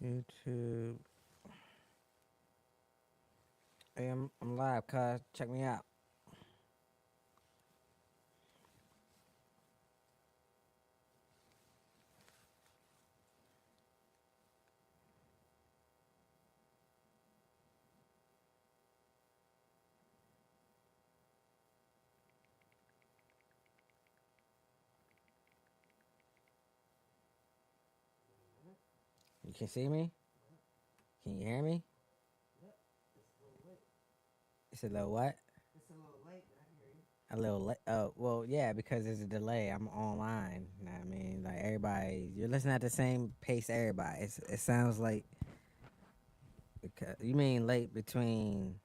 YouTube. Hey, I'm live, cuz. Check me out. You can see me? Can you hear me? Yep, it's a little late. It's a little what? It's a little late, but I can hear you. A little late. Oh, well, yeah, because there's a delay. I'm online. You know what I mean? Like, everybody, you're listening at the same pace, everybody. It sounds like, because, you mean late between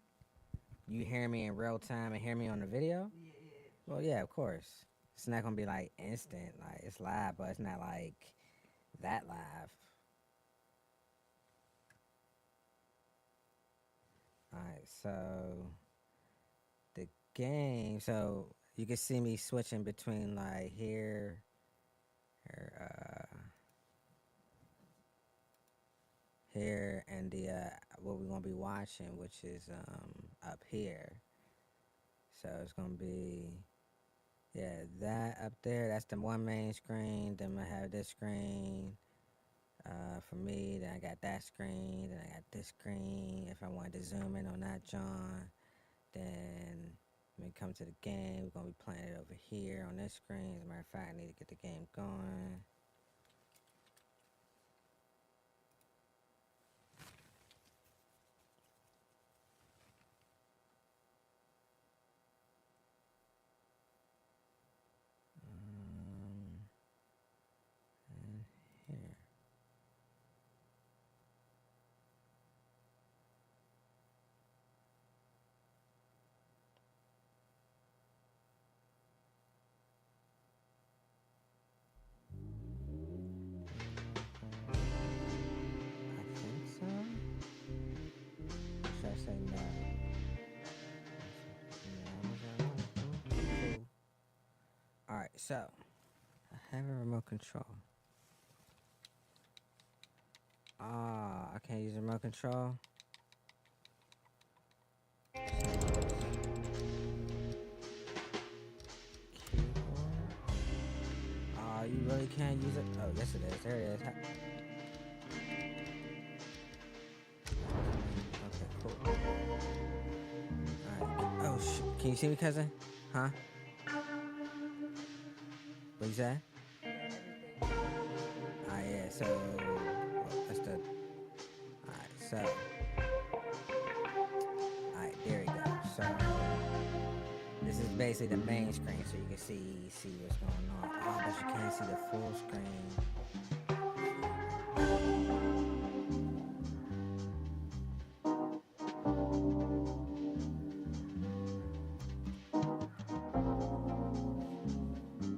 you hear me in real time and hear me on the video? Yeah, yeah, Well, yeah, of course. It's not going to be like instant. Like, it's live, but it's not like that live. All right, so the game. So you can see me switching between like or, here, and the what we're gonna be watching, which is up here. So it's gonna be that up there. That's the one main screen. Then I have this screen for me. Then I got that screen. Then I got this screen. If I wanted to zoom in on that John, then when we come to the game, we're gonna be playing it over here on this screen. As a matter of fact, I need to get the game going. And here. I think so. Or should I say no? Cool. Alright, so I have a remote control. Ah, I can't use the remote control. Keyboard. Oh, you really can't use it? Oh, yes it is. There it is. Okay, cool. Alright. Oh, can you see me, cousin? Huh? What you say? yeah, everything is fine. Ah, yeah, so. Oh, that's the. Alright, so. Alright, there we go. So. This is basically the main screen, so you can see what's going on. Oh, but you can't see the full screen.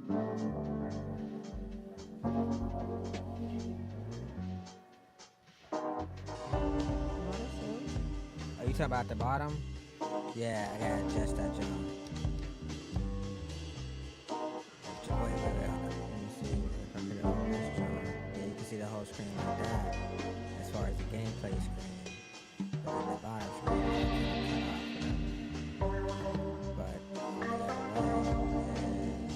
No, that's it. Oh, you talking about the bottom? Yeah, I gotta adjust that jump. Wait, hold up. Let me see if I put it on this jump. Yeah, you can see the whole screen like that. As far as the gameplay screen. But then the bottom screen is kind of cut off. But the other way is...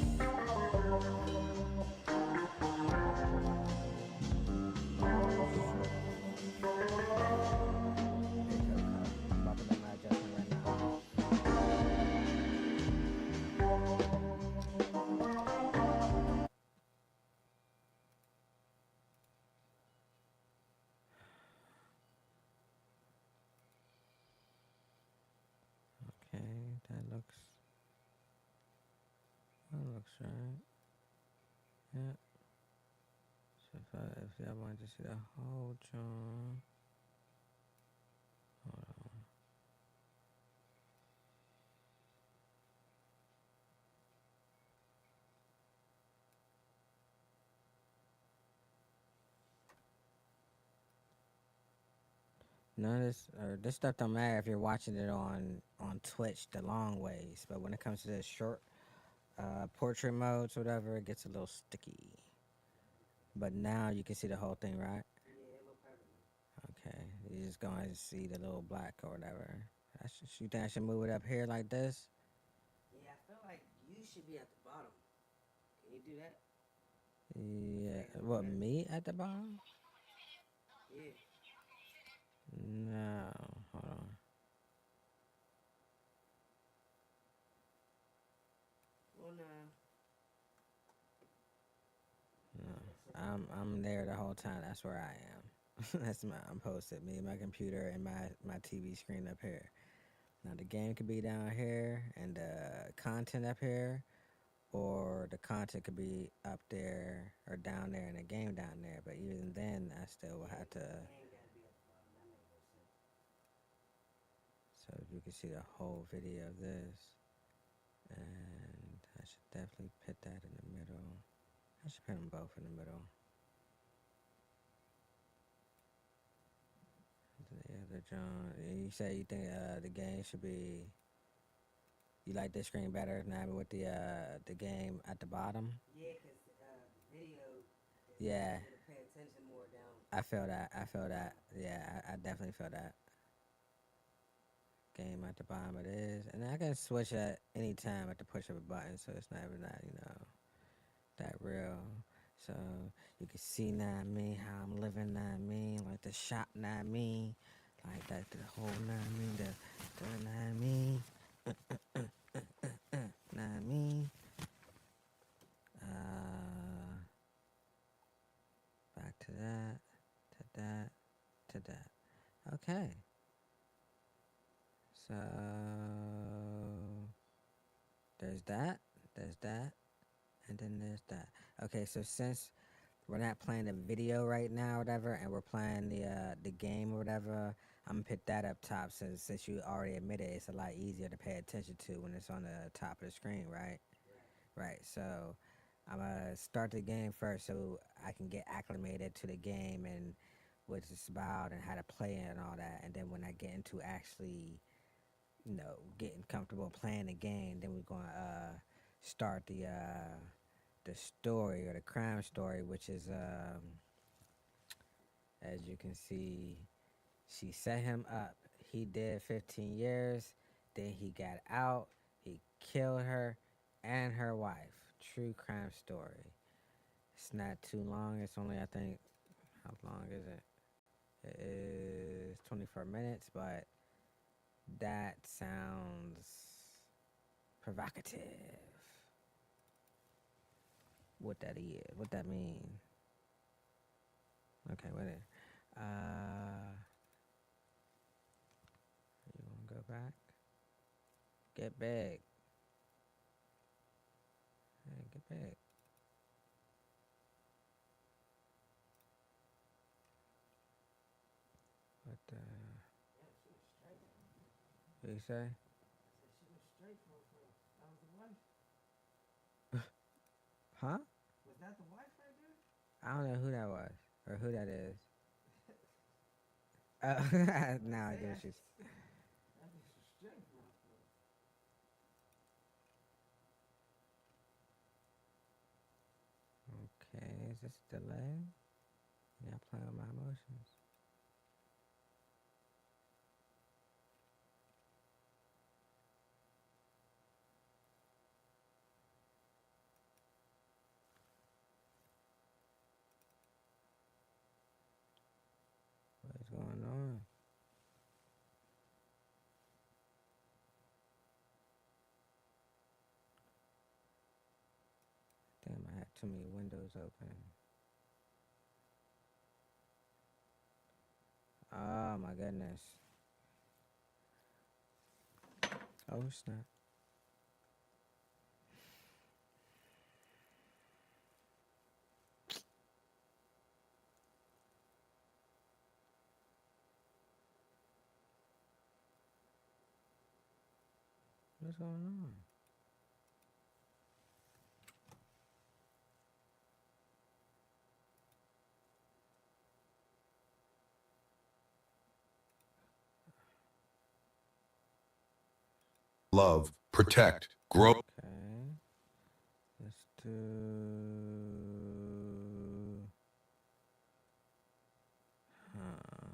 I'm about to make my adjustment right now. Okay, that looks right. Yeah. So if I wanted to see the whole drum, hold on. None of this stuff don't matter if you're watching it on Twitch the long ways, but when it comes to the short portrait modes, whatever, it gets a little sticky. But now you can see the whole thing, right? Yeah, it look perfect. Okay, you just going to see the little black or whatever. You think I should move it up here like this? Yeah, I feel like you should be at the bottom. Can you do that? Yeah. Make it look What, better. me at the bottom? Yeah. No. Hold on. Well, no. No. Okay, so now what? I'm there the whole time. That's where I am. I'm posted. Me, my computer, and my TV screen up here. Now the game could be down here, and the content up here, or the content could be up there or down there, and the game down there. But even then, I still will Yeah, have to. because the game got to be at the bottom. That makes no sense. So you can see the whole video of this, and I should definitely put that in the middle. I should put them both in the middle. The other John, you say you think the game should be. You like this screen better now with the game at the bottom? Yeah, because the video is Yeah, easier to pay attention more down. I feel that. I feel that. Yeah, I definitely feel that. Game at the bottom it is, and I can switch at any time at the push of a button, so it's never that that real. So you can see now me how I'm living now me like the shop now me, like that the whole now me the now me now me. Uh, back to that, to that, to that. Okay, so there's that, there's that, and then there's that. Okay, so since we're not playing the video right now, or whatever, and we're playing the game or whatever, I'm gonna put that up top since you already admitted it's a lot easier to pay attention to when it's on the top of the screen, right? Right. Right. So I'm gonna start the game first so I can get acclimated to the game and what it's about and how to play it and all that. And then when I get into actually, getting comfortable playing the game, then we're gonna start the story or the crime story, which is as you can see, she set him up. He did 15 years. Then he got out. He killed her and her wife. True crime story. It's not too long. It's only, I think, how long is it? It is 24 minutes, but that sounds provocative. What that is, what that mean? Okay, wait there. You want to go back? Get back. Hey, get back. What the? Yeah, she was straight. What you say? I said she was straight for real. That was the wife. Huh? Was that the wife right there? I don't know who that was or who that is. I Now I say get I, what you. that bitch was straight for real. Okay, is this a delay? Yeah, playing with my emotions. What is going on? Damn, I had too many windows open. Oh my goodness. Oh snap. What's going on? Love, protect, grow. Okay, let's do. Huh.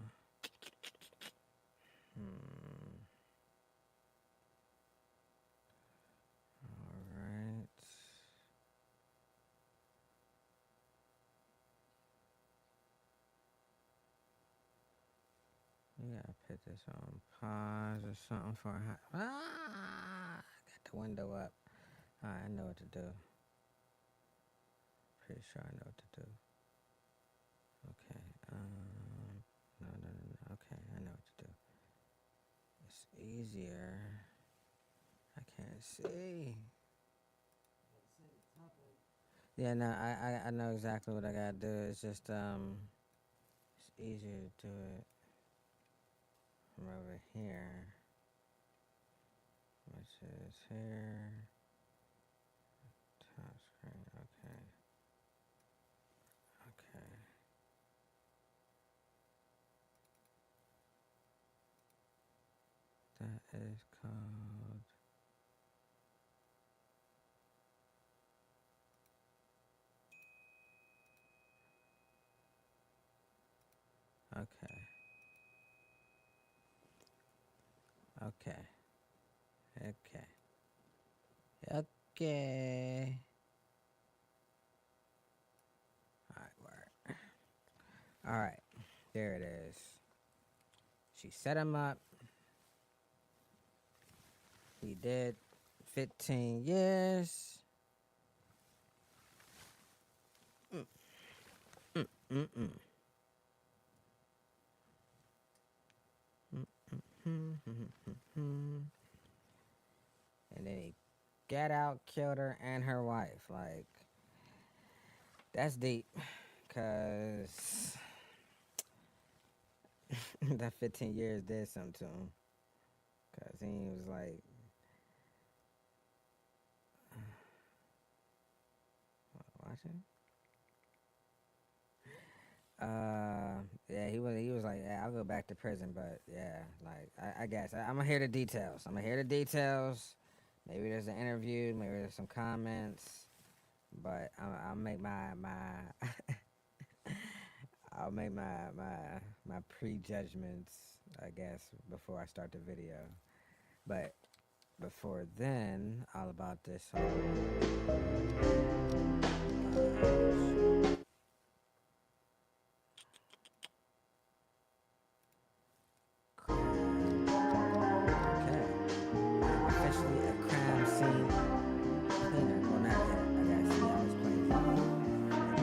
put this on pause or something for a hot. Got the window up. Alright, I know what to do. Pretty sure I know what to do. Okay. No. Okay, I know what to do. It's easier. I can't see. Yeah, no, I know exactly what I gotta do. It's just it's easier to do it from over here, which is here. Top screen. Okay. Okay. That is called. Okay. Okay. Okay. Okay. Alright, word. Alright. There it is. She set him up. He did 15 years. Mm-mm. And then he got out, killed her and her wife. Like, that's deep. Cause that 15 years did something to him. Cause he was like, watching. Yeah, he was like, yeah, I'll go back to prison, but yeah, like I guess I'm gonna hear the details. I'm gonna hear the details. Maybe there's an interview, maybe there's some comments, but I'll make my I'll make my prejudgments, I guess, before I start the video. But before then, all about this whole okay. I'm officially a crime scene cleaner. Well, not yet. I gotta see how this plays out. Maybe I'll just white guy.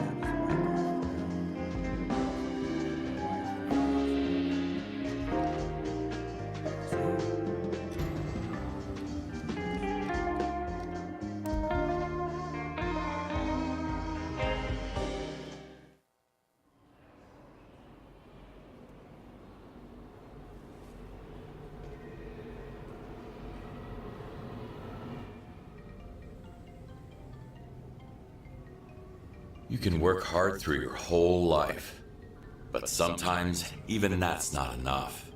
You can work hard through your whole life, but sometimes even that's not enough.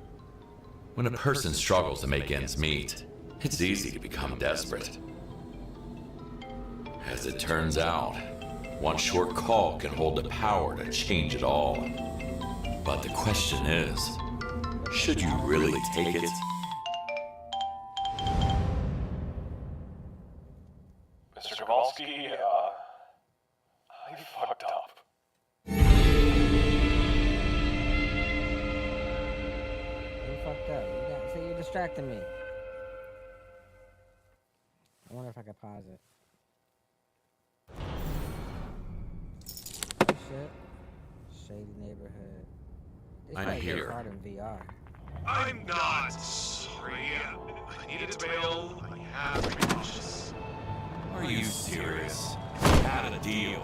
When a person struggles to make ends meet, it's easy to become desperate. As it turns out, one short call can hold the power to change it all. But the question is, should you really take it? Mr. Kowalski, I fucked up. Who fucked up? See, you distracting me. I wonder if I can pause it. Shit. Shady neighborhood. This I'm might get here. hard in VR. I'm not sorry. I needed to bail. I have to be cautious. Are you serious? Had a deal.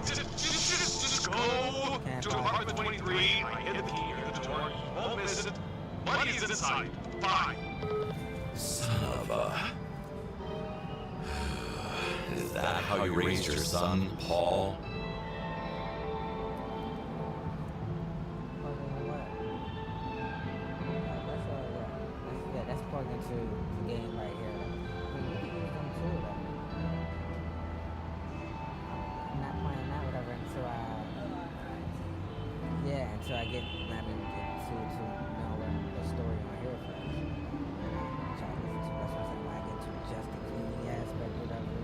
Just go to apartment 23. I hit the key near the door. You won't miss it. Money is inside. Fine. Son of a... Is that how you raised your son, Paul? That's plugged into the game right here. I mean, you can use them too. I'm not playing that whatever until I get not into know the story on here first. Try to listen to that's what I'm saying. When I get to just the cleaning aspect, whatever,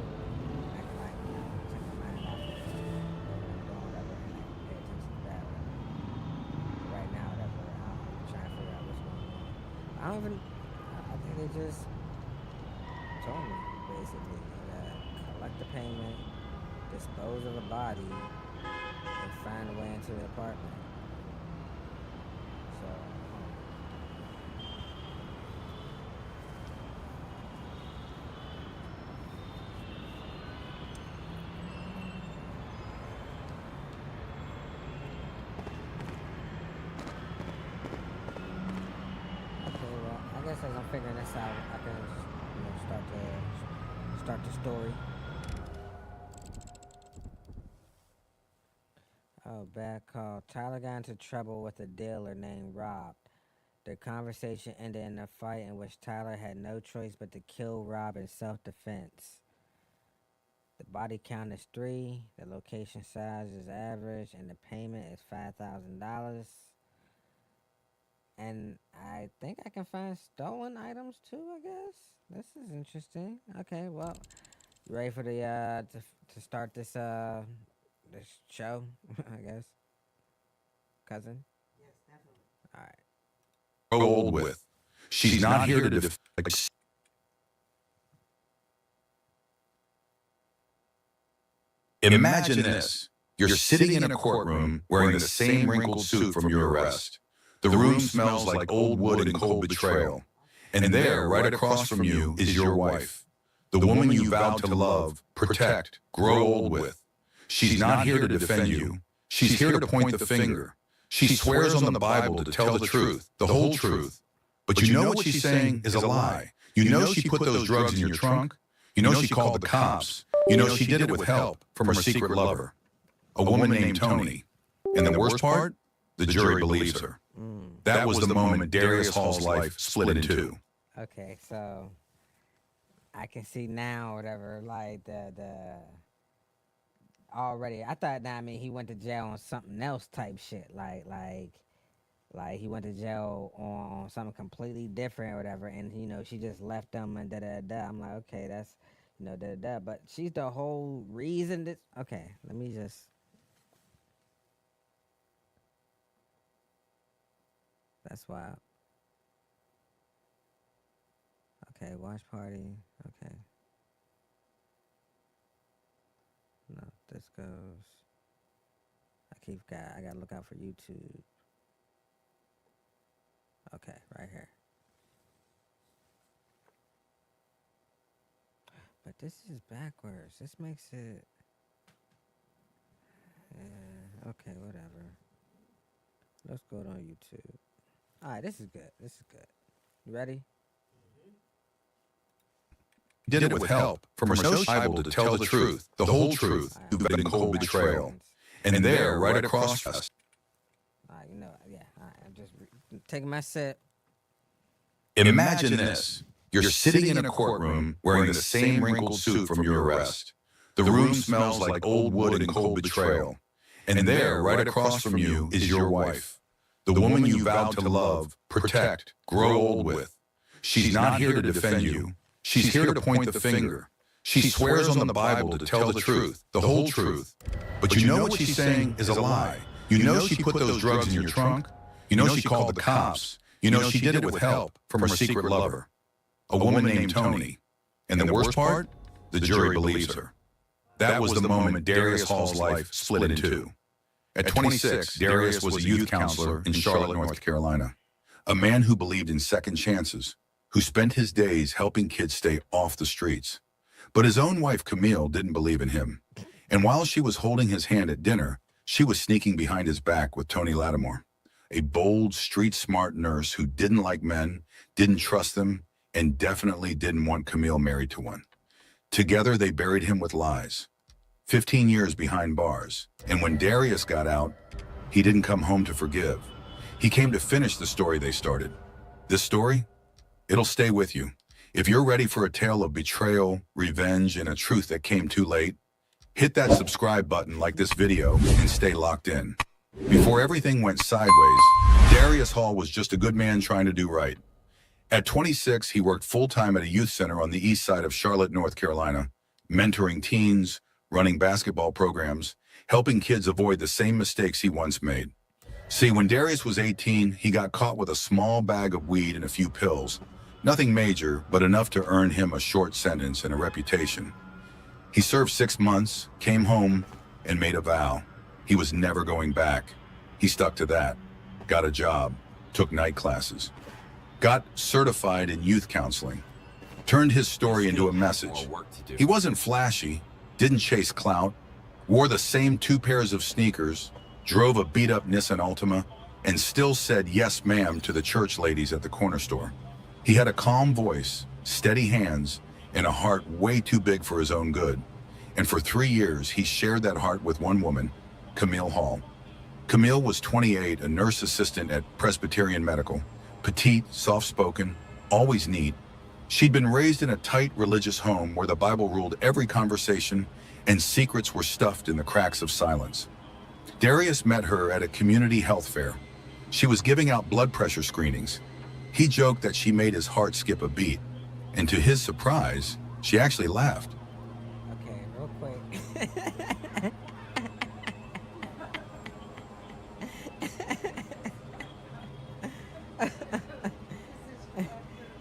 I can like take my mind off of it. just told me, basically. Collect the payment, dispose of the body, and find a way into the apartment. So, okay, well, I guess as I'm figuring this out, I can, start the story. Oh, bad call. Tyler got into trouble with a dealer named Rob. The conversation ended in a fight in which Tyler had no choice but to kill Rob in self-defense. The body count is 3, the location size is average, and the payment is $5,000. And I think I can find stolen items too, I guess. This is interesting. Okay, well, you ready for the to start this show, I guess. Cousin? Yes, definitely. All right. Grow old with. She's not here to Imagine this. You're sitting in a courtroom wearing the same wrinkled suit from your arrest. The room smells like old wood and cold betrayal. And there, right across from you, is your wife. The woman you vowed to love, protect, grow old with. She's not here to defend you. She's here to point the finger. She swears on the Bible to tell the truth, the whole truth. But you know what she's saying is a lie. You know she put those drugs in your trunk. You know she called the cops. You know she did it with help from her secret lover, a woman named Tony. And the worst part? The jury believes her. That was the moment Darius Hall's life split in two. Okay, so I can see now, whatever, like the already. I thought, I mean, he went to jail on something else type shit, like he went to jail on something completely different or whatever, and she just left him and da da da. I'm like, okay, that's da da da. But she's the whole reason that. Okay, let me just. That's wild. Okay, watch party. Okay. No, this goes. I gotta look out for YouTube. Okay, right here. But this is backwards. This makes it. Yeah, okay, whatever. Let's go on YouTube. Alright, this is good. This is good. You ready? Did it with help from her Bible to tell the truth, the whole truth, who've been cold betrayal. And there, right across us. Alright, yeah. Alright, I'm just taking my sip. Imagine this. You're sitting in a courtroom wearing the same wrinkled suit from your arrest. The room smells like old wood and cold betrayal. And there, right across from you, is your wife. The woman you vowed to love, protect, grow old with. She's not here to defend you. She's here to point the finger. She swears on the Bible to tell the truth, the whole truth. But you know what she's saying is a lie. You know she put those drugs in your trunk. You know she called the cops. You know she did it with help from her secret lover, a woman named Tony. And the worst part? The jury believes her. That was the moment Darius Hall's life split in two. At 26, Darius was a youth counselor in Charlotte, North Carolina, a man who believed in second chances, who spent his days helping kids stay off the streets. But his own wife, Camille, didn't believe in him. And while she was holding his hand at dinner, she was sneaking behind his back with Tony Lattimore, a bold, street-smart nurse who didn't like men, didn't trust them, and definitely didn't want Camille married to one. Together, they buried him with lies. 15 years behind bars. And when Darius got out, he didn't come home to forgive. He came to finish the story they started. This story? It'll stay with you. If you're ready for a tale of betrayal, revenge, and a truth that came too late, hit that subscribe button like this video and stay locked in. Before everything went sideways, Darius Hall was just a good man trying to do right. At 26, he worked full-time at a youth center on the east side of Charlotte, North Carolina, mentoring teens, running basketball programs, helping kids avoid the same mistakes he once made. See, when Darius was 18, he got caught with a small bag of weed and a few pills, Nothing major, but enough to earn him a short sentence and a reputation. He served 6 months, came home, and made a vow. He was never going back. He stuck to that. Got a job, took night classes, got certified in youth counseling, turned his story into a message. He wasn't flashy, didn't chase clout, wore the same 2 pairs of sneakers, drove a beat-up Nissan Altima, and still said yes ma'am to the church ladies at the corner store. He had a calm voice, steady hands, and a heart way too big for his own good. And for 3 years, he shared that heart with one woman, Camille Hall. Camille was 28, a nurse assistant at Presbyterian Medical, petite, soft-spoken, always neat. She'd been raised in a tight religious home where the Bible ruled every conversation and secrets were stuffed in the cracks of silence. Darius met her at a community health fair. She was giving out blood pressure screenings. He joked that she made his heart skip a beat, and to his surprise, she actually laughed. Okay, real quick.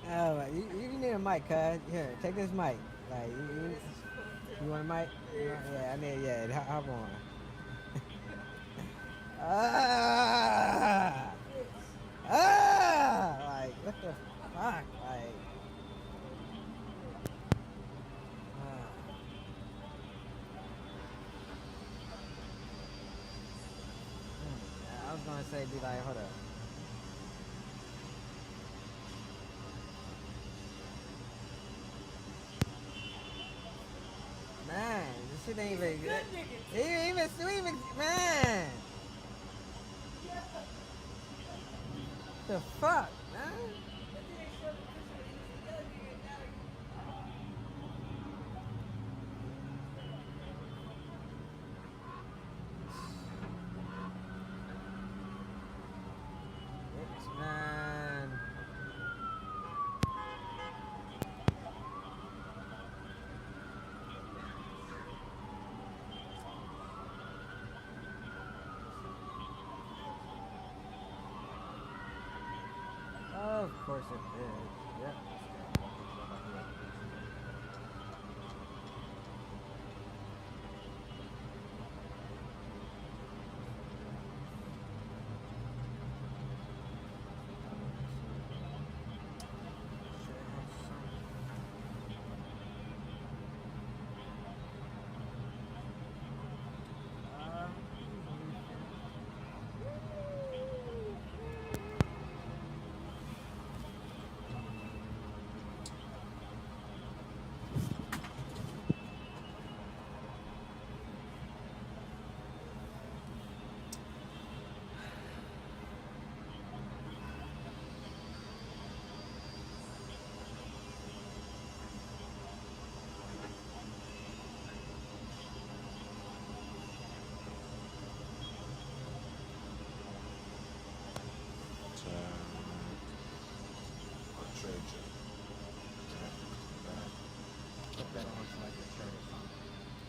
Oh, you need a mic, cuz. Here, take this mic. Like, you want a mic? Yeah, I need, yeah, hop on. Like, what the fuck? Like, I was gonna say, be like, hold up. Man, this shit ain't even good. Even, man. The fuck, man? Man. Of course it did. Yep.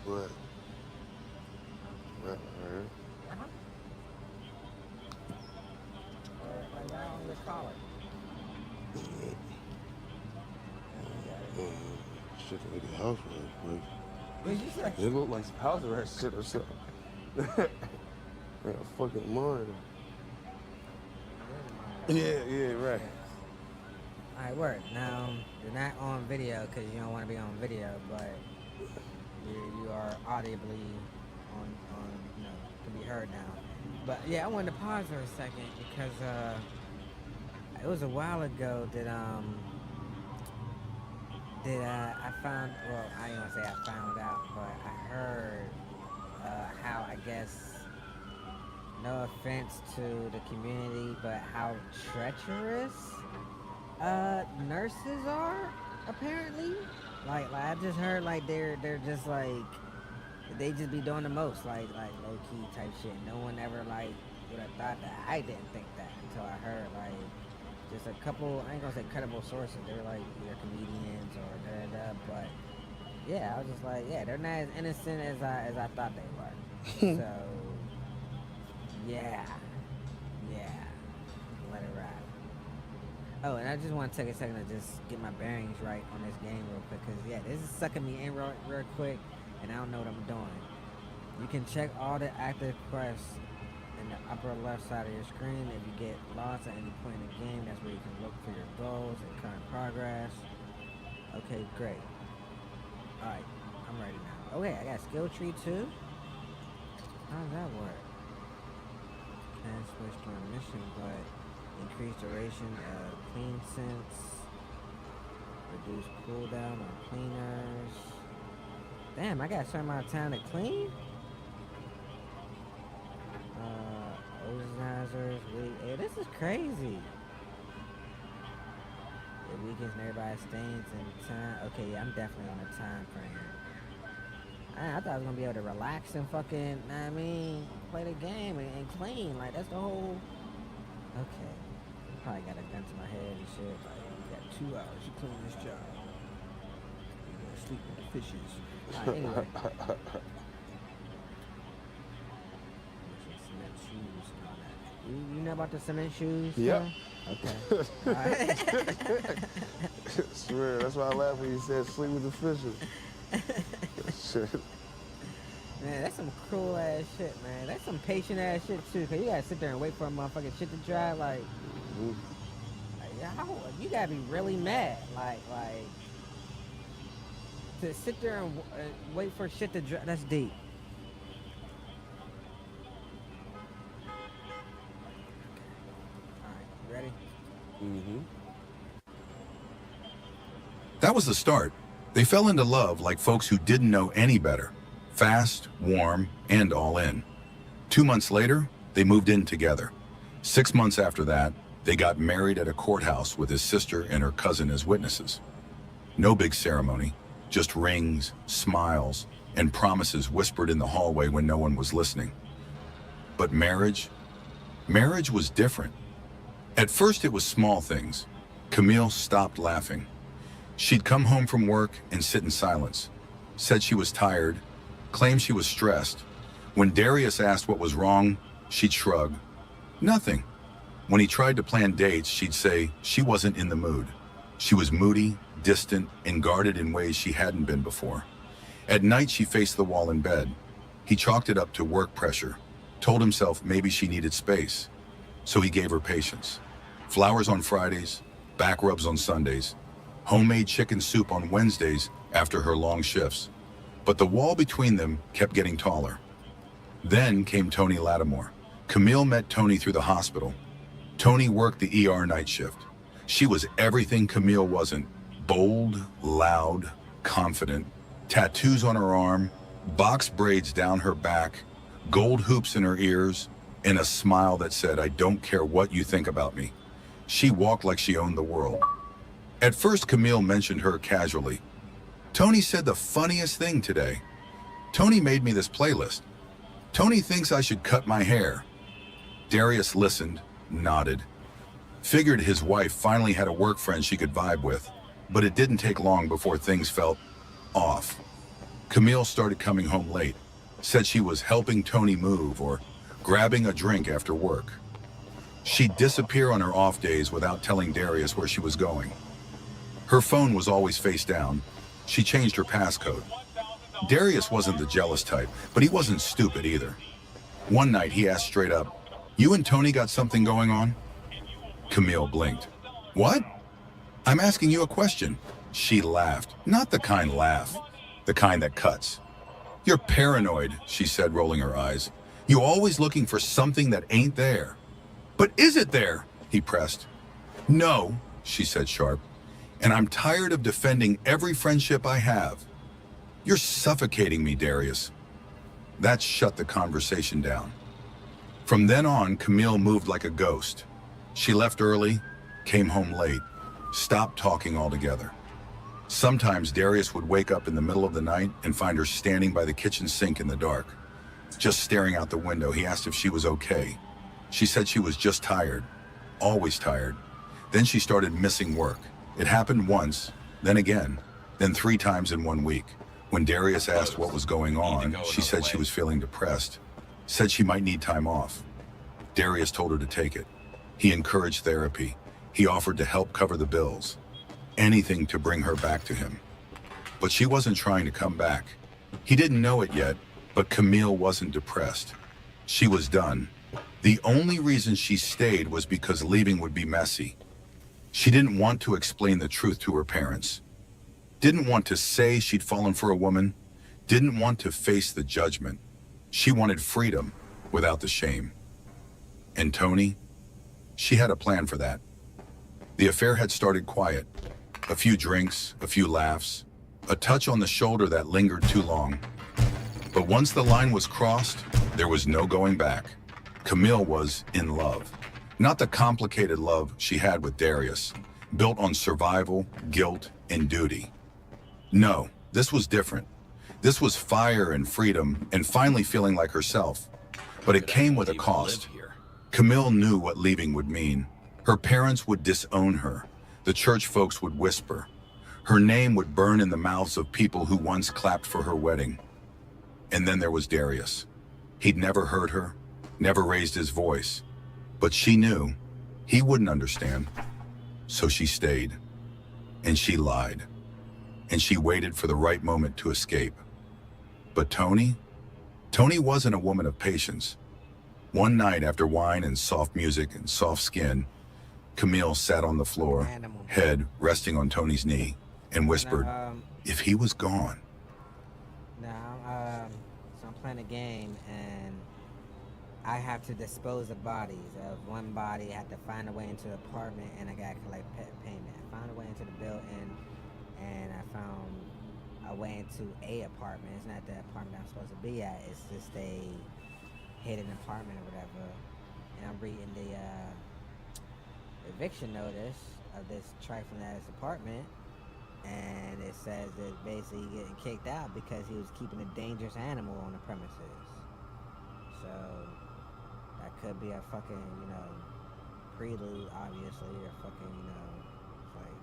What? Right. Like right on your collar. Shit, to make the house real quick. What you say? It look like some house arrest shit or something. Man, fucking mind. Yeah, right. Alright, work. Now, you're not on video because you don't want to be on video, but you are audibly on, can be heard now. But yeah, I wanted to pause for a second because it was a while ago that I found, well, I ain't gonna say I found out, but I heard how, I guess, no offense to the community, but how treacherous nurses are, apparently. Like I just heard like they're just like, they just be doing the most, like low key type shit. No one ever like would have thought that. I didn't think that until I heard like just a couple, I ain't gonna say credible sources. They're like either comedians or da. But yeah, I was just like, yeah, they're not as innocent as I thought they were. So yeah, let it ride. Oh, and I just want to take a second to just get my bearings right on this game real quick, cause yeah, this is sucking me in real quick, and I don't know what I'm doing. You can check all the active quests in the upper left side of your screen. If you get lost at any point in the game, that's where you can look for your goals and current progress. Okay, great. Alright, I'm ready now. Okay, I got skill tree too. How does that work? Can't switch to a mission, but increase duration of clean sense. Reduce cooldown on cleaners. Damn, I got a certain amount of time to clean? Organizers, hey, this is crazy. It weakens nearby stains and time. Okay, yeah, I'm definitely on a time frame. I thought I was gonna be able to relax and fucking, know what I mean, play the game and clean. Like, that's the whole. Okay. Probably got a gun to my head and shit. Like, you got 2 hours to clean this job. You're gonna sleep with the fishes. Alright, anyway. Cement shoes and all that. You know about the cement shoes? Yep. Huh? Okay. Alright. Swear, that's why I laughed when you said sleep with the fishes. Shit. Man, that's some cruel ass shit, man. That's some patient ass shit too. Cause you gotta sit there and wait for a motherfucking shit to dry. Like how, you gotta be really mad. Like to sit there and wait for shit to dry. That's deep. All right, ready? Mm-hmm. That was the start. They fell into love like folks who didn't know any better. Fast, warm, and all in. 2 months later, they moved in together. 6 months after that, they got married at a courthouse with his sister and her cousin as witnesses. No big ceremony, just rings, smiles, and promises whispered in the hallway when no one was listening. But marriage was different. At first it was small things. Camille stopped laughing. She'd come home from work and sit in silence, said she was tired, claimed she was stressed. When Darius asked what was wrong, she'd shrug. Nothing. When he tried to plan dates, she'd say she wasn't in the mood. She was moody, distant, and guarded in ways she hadn't been before. At night, she faced the wall in bed. He chalked it up to work pressure, told himself maybe she needed space. So he gave her patience. Flowers on Fridays, back rubs on Sundays, homemade chicken soup on Wednesdays after her long shifts. But the wall between them kept getting taller. Then came Tony Lattimore. Camille met Tony through the hospital. Tony worked the ER night shift. She was everything Camille wasn't. Bold, loud, confident, tattoos on her arm, box braids down her back, gold hoops in her ears, and a smile that said, "I don't care what you think about me." She walked like she owned the world. At first, Camille mentioned her casually. "Tony said the funniest thing today. Tony made me this playlist. Tony thinks I should cut my hair." Darius listened, nodded. Figured his wife finally had a work friend she could vibe with, but it didn't take long before things felt off. Camille started coming home late, said she was helping Tony move or grabbing a drink after work. She'd disappear on her off days without telling Darius where she was going. Her phone was always face down. She changed her passcode. Darius wasn't the jealous type, but he wasn't stupid either. One night he asked straight up, "You and Tony got something going on?" Camille blinked. "What?" "I'm asking you a question." She laughed, not the kind laugh, the kind that cuts. "You're paranoid," she said, rolling her eyes. "You always looking for something that ain't there." "But is it there?" he pressed. "No," she said sharp. "And I'm tired of defending every friendship I have." "You're suffocating me, Darius." That shut the conversation down. From then on, Camille moved like a ghost. She left early, came home late, stopped talking altogether. Sometimes Darius would wake up in the middle of the night and find her standing by the kitchen sink in the dark. Just staring out the window, he asked if she was okay. She said she was just tired, always tired. Then she started missing work. It happened once, then again, then 3 times in 1 week. When Darius asked what was going on, she said she was feeling depressed, said she might need time off. Darius told her to take it. He encouraged therapy, He offered to help cover the bills, anything to bring her back to him. But she wasn't trying to come back. He didn't know it yet, but Camille wasn't depressed. She was done. The only reason she stayed was because leaving would be messy. She didn't want to explain the truth to her parents. Didn't want to say she'd fallen for a woman. Didn't want to face the judgment. She wanted freedom without the shame. And Tony? She had a plan for that. The affair had started quiet. A few drinks, a few laughs, a touch on the shoulder that lingered too long. But once the line was crossed, there was no going back. Camille was in love. Not the complicated love she had with Darius, built on survival, guilt, and duty. No, this was different. This was fire and freedom and finally feeling like herself. But it came with a cost. Camille knew what leaving would mean. Her parents would disown her. The church folks would whisper. Her name would burn in the mouths of people who once clapped for her wedding. And then there was Darius. He'd never hurt her, never raised his voice. But she knew he wouldn't understand. So she stayed. And she lied. And she waited for the right moment to escape. But Tony wasn't a woman of patience. One night after wine and soft music and soft skin, Camille sat on the floor, head resting on Tony's knee, and whispered, if he was gone. Now, so I'm playing a game, and I have to dispose of bodies. Of one body, I have to find a way into the apartment, and I got to collect payment. I found a way into the building, and I found a way into a apartment. It's not the apartment I'm supposed to be at. It's just a hidden apartment or whatever. And I'm reading the eviction notice of this trifling ass apartment, and it says that basically getting kicked out because he was keeping a dangerous animal on the premises. So that could be a fucking, prelude, obviously, or fucking, like,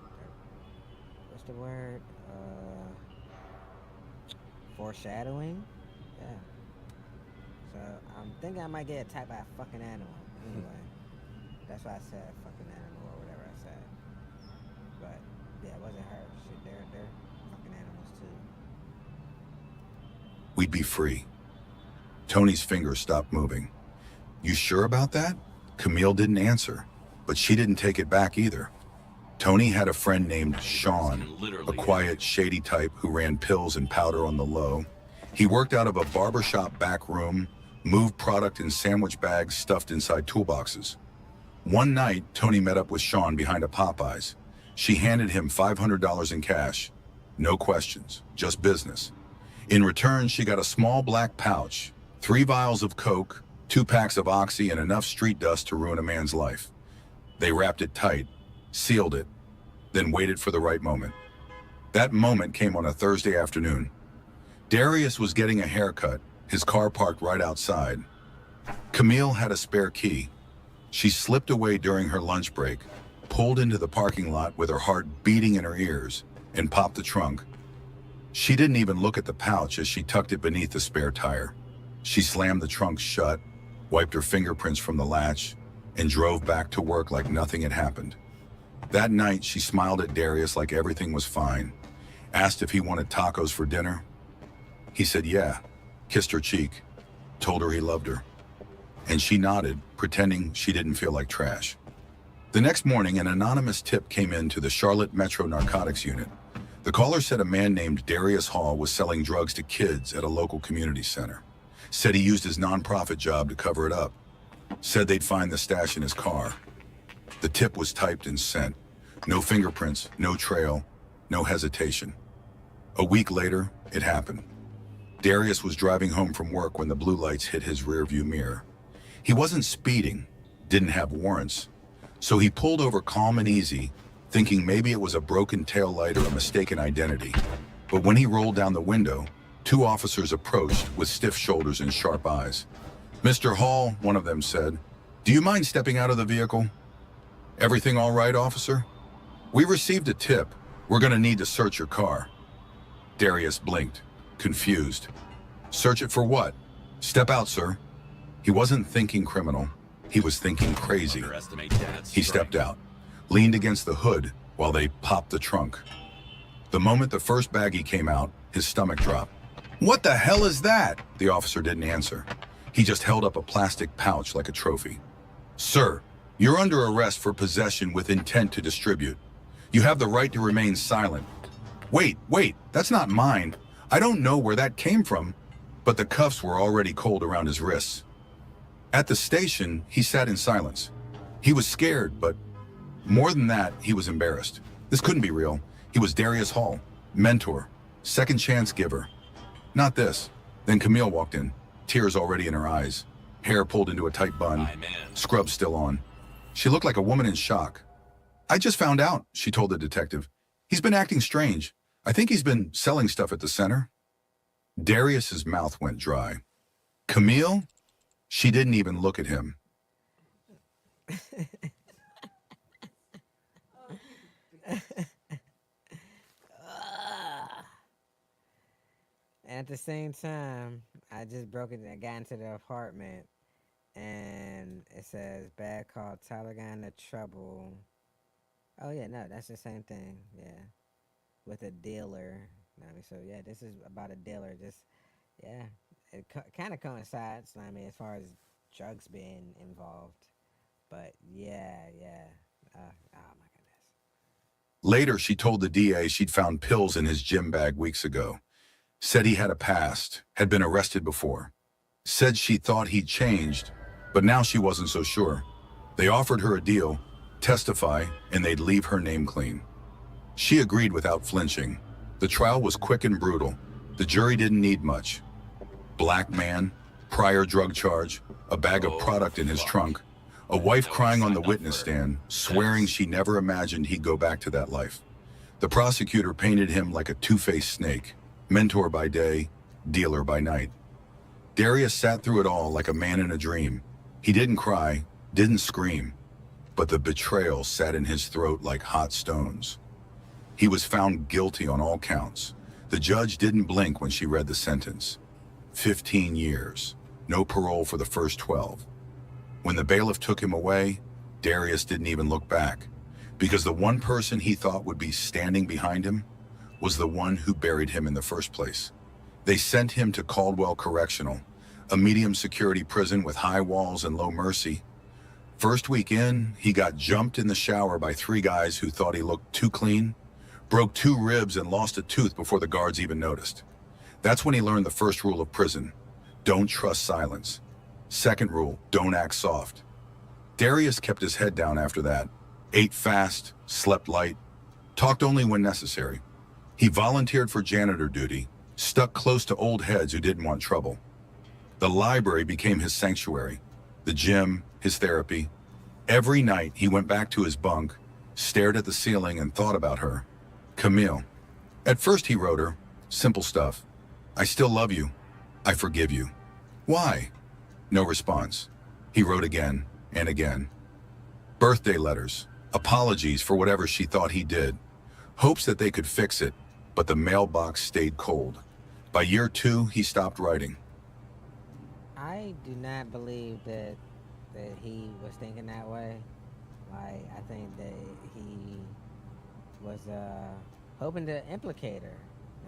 what's the word? Foreshadowing? Yeah. So I'm thinking I might get attacked by a fucking animal. Anyway, that's why I said fucking animal or whatever I said. But yeah, it wasn't her. Shit, they're fucking animals too. We'd be free. Tony's fingers stopped moving. You sure about that? Camille didn't answer, but she didn't take it back either. Tony had a friend named Sean, a quiet, shady type who ran pills and powder on the low. He worked out of a barbershop back room, moved product in sandwich bags stuffed inside toolboxes. One night, Tony met up with Sean behind a Popeyes. She handed him $500 in cash. No questions, just business. In return, she got a small black pouch, 3 vials of Coke, 2 packs of Oxy, and enough street dust to ruin a man's life. They wrapped it tight, sealed it, then waited for the right moment. That moment came on a Thursday afternoon. Darius was getting a haircut, his car parked right outside. Camille had a spare key. She slipped away during her lunch break, pulled into the parking lot with her heart beating in her ears, and popped the trunk. She didn't even look at the pouch as she tucked it beneath the spare tire. She slammed the trunk shut, wiped her fingerprints from the latch, and drove back to work like nothing had happened. That night, she smiled at Darius like everything was fine, asked if he wanted tacos for dinner. He said yeah, kissed her cheek, told her he loved her. And she nodded, pretending she didn't feel like trash. The next morning, an anonymous tip came in to the Charlotte Metro Narcotics Unit. The caller said a man named Darius Hall was selling drugs to kids at a local community center. Said he used his nonprofit job to cover it up. Said they'd find the stash in his car. The tip was typed and sent. No fingerprints, no trail, no hesitation. A week later, it happened. Darius was driving home from work when the blue lights hit his rearview mirror. He wasn't speeding, didn't have warrants, so he pulled over calm and easy, thinking maybe it was a broken taillight or a mistaken identity. But when he rolled down the window, 2 officers approached with stiff shoulders and sharp eyes. "Mr. Hall," one of them said, "do you mind stepping out of the vehicle?" "Everything all right, officer?" "We received a tip. We're gonna need to search your car." Darius blinked, confused. "Search it for what?" "Step out, sir." He wasn't thinking criminal. He was thinking crazy. He stepped out. leaned against the hood while they popped the trunk. The moment the first baggie came out, his stomach dropped. "What the hell is that?" The officer didn't answer. He just held up a plastic pouch like a trophy. "Sir, you're under arrest for possession with intent to distribute. You have the right to remain silent." Wait, that's not mine. I don't know where that came from." But the cuffs were already cold around his wrists. At the station, he sat in silence. He was scared, but more than that, he was embarrassed. This couldn't be real. He was Darius Hall, mentor, second chance giver. Not this. Then Camille walked in, tears already in her eyes, hair pulled into a tight bun, scrubs still on. She looked like a woman in shock. "I just found out," she told the detective. "He's been acting strange. I think he's been selling stuff at the center." Darius's mouth went dry. "Camille?" She didn't even look at him. And at the same time, I just broke it. I got into the apartment, and it says bad call. Tyler got into trouble. Oh yeah, no, that's the same thing. Yeah, with a dealer. So yeah, this is about a dealer. Just yeah, it kind of coincides. I mean, as far as drugs being involved, but yeah. Oh my goodness. Later, she told the DA she'd found pills in his gym bag weeks ago. Said he had a past, had been arrested before. Said she thought he'd changed, but now she wasn't so sure. They offered her a deal, testify, and they'd leave her name clean. She agreed without flinching. The trial was quick and brutal. The jury didn't need much. Black man, prior drug charge, a bag of product in his trunk, a wife crying on the witness stand, swearing she never imagined he'd go back to that life. The prosecutor painted him like a two-faced snake, mentor by day, dealer by night. Darius sat through it all like a man in a dream. He didn't cry, didn't scream, but the betrayal sat in his throat like hot stones. He was found guilty on all counts. The judge didn't blink when she read the sentence. 15 years, no parole for the first 12. When the bailiff took him away, Darius didn't even look back, because the one person he thought would be standing behind him was the one who buried him in the first place. They sent him to Caldwell Correctional, a medium security prison with high walls and low mercy. First week in, he got jumped in the shower by 3 guys who thought he looked too clean, broke 2 ribs and lost a tooth before the guards even noticed. That's when he learned the first rule of prison: don't trust silence. Second rule, don't act soft. Darius kept his head down after that, ate fast, slept light, talked only when necessary. He volunteered for janitor duty, stuck close to old heads who didn't want trouble. The library became his sanctuary, the gym, his therapy. Every night he went back to his bunk, stared at the ceiling and thought about her. Camille. At first he wrote her, simple stuff. "I still love you. I forgive you." "Why?" No response. He wrote again and again. Birthday letters, apologies for whatever she thought he did, hopes that they could fix it, but the mailbox stayed cold. By year 2, he stopped writing. I do not believe that he was thinking that way. Like, I think that he was hoping to implicate her.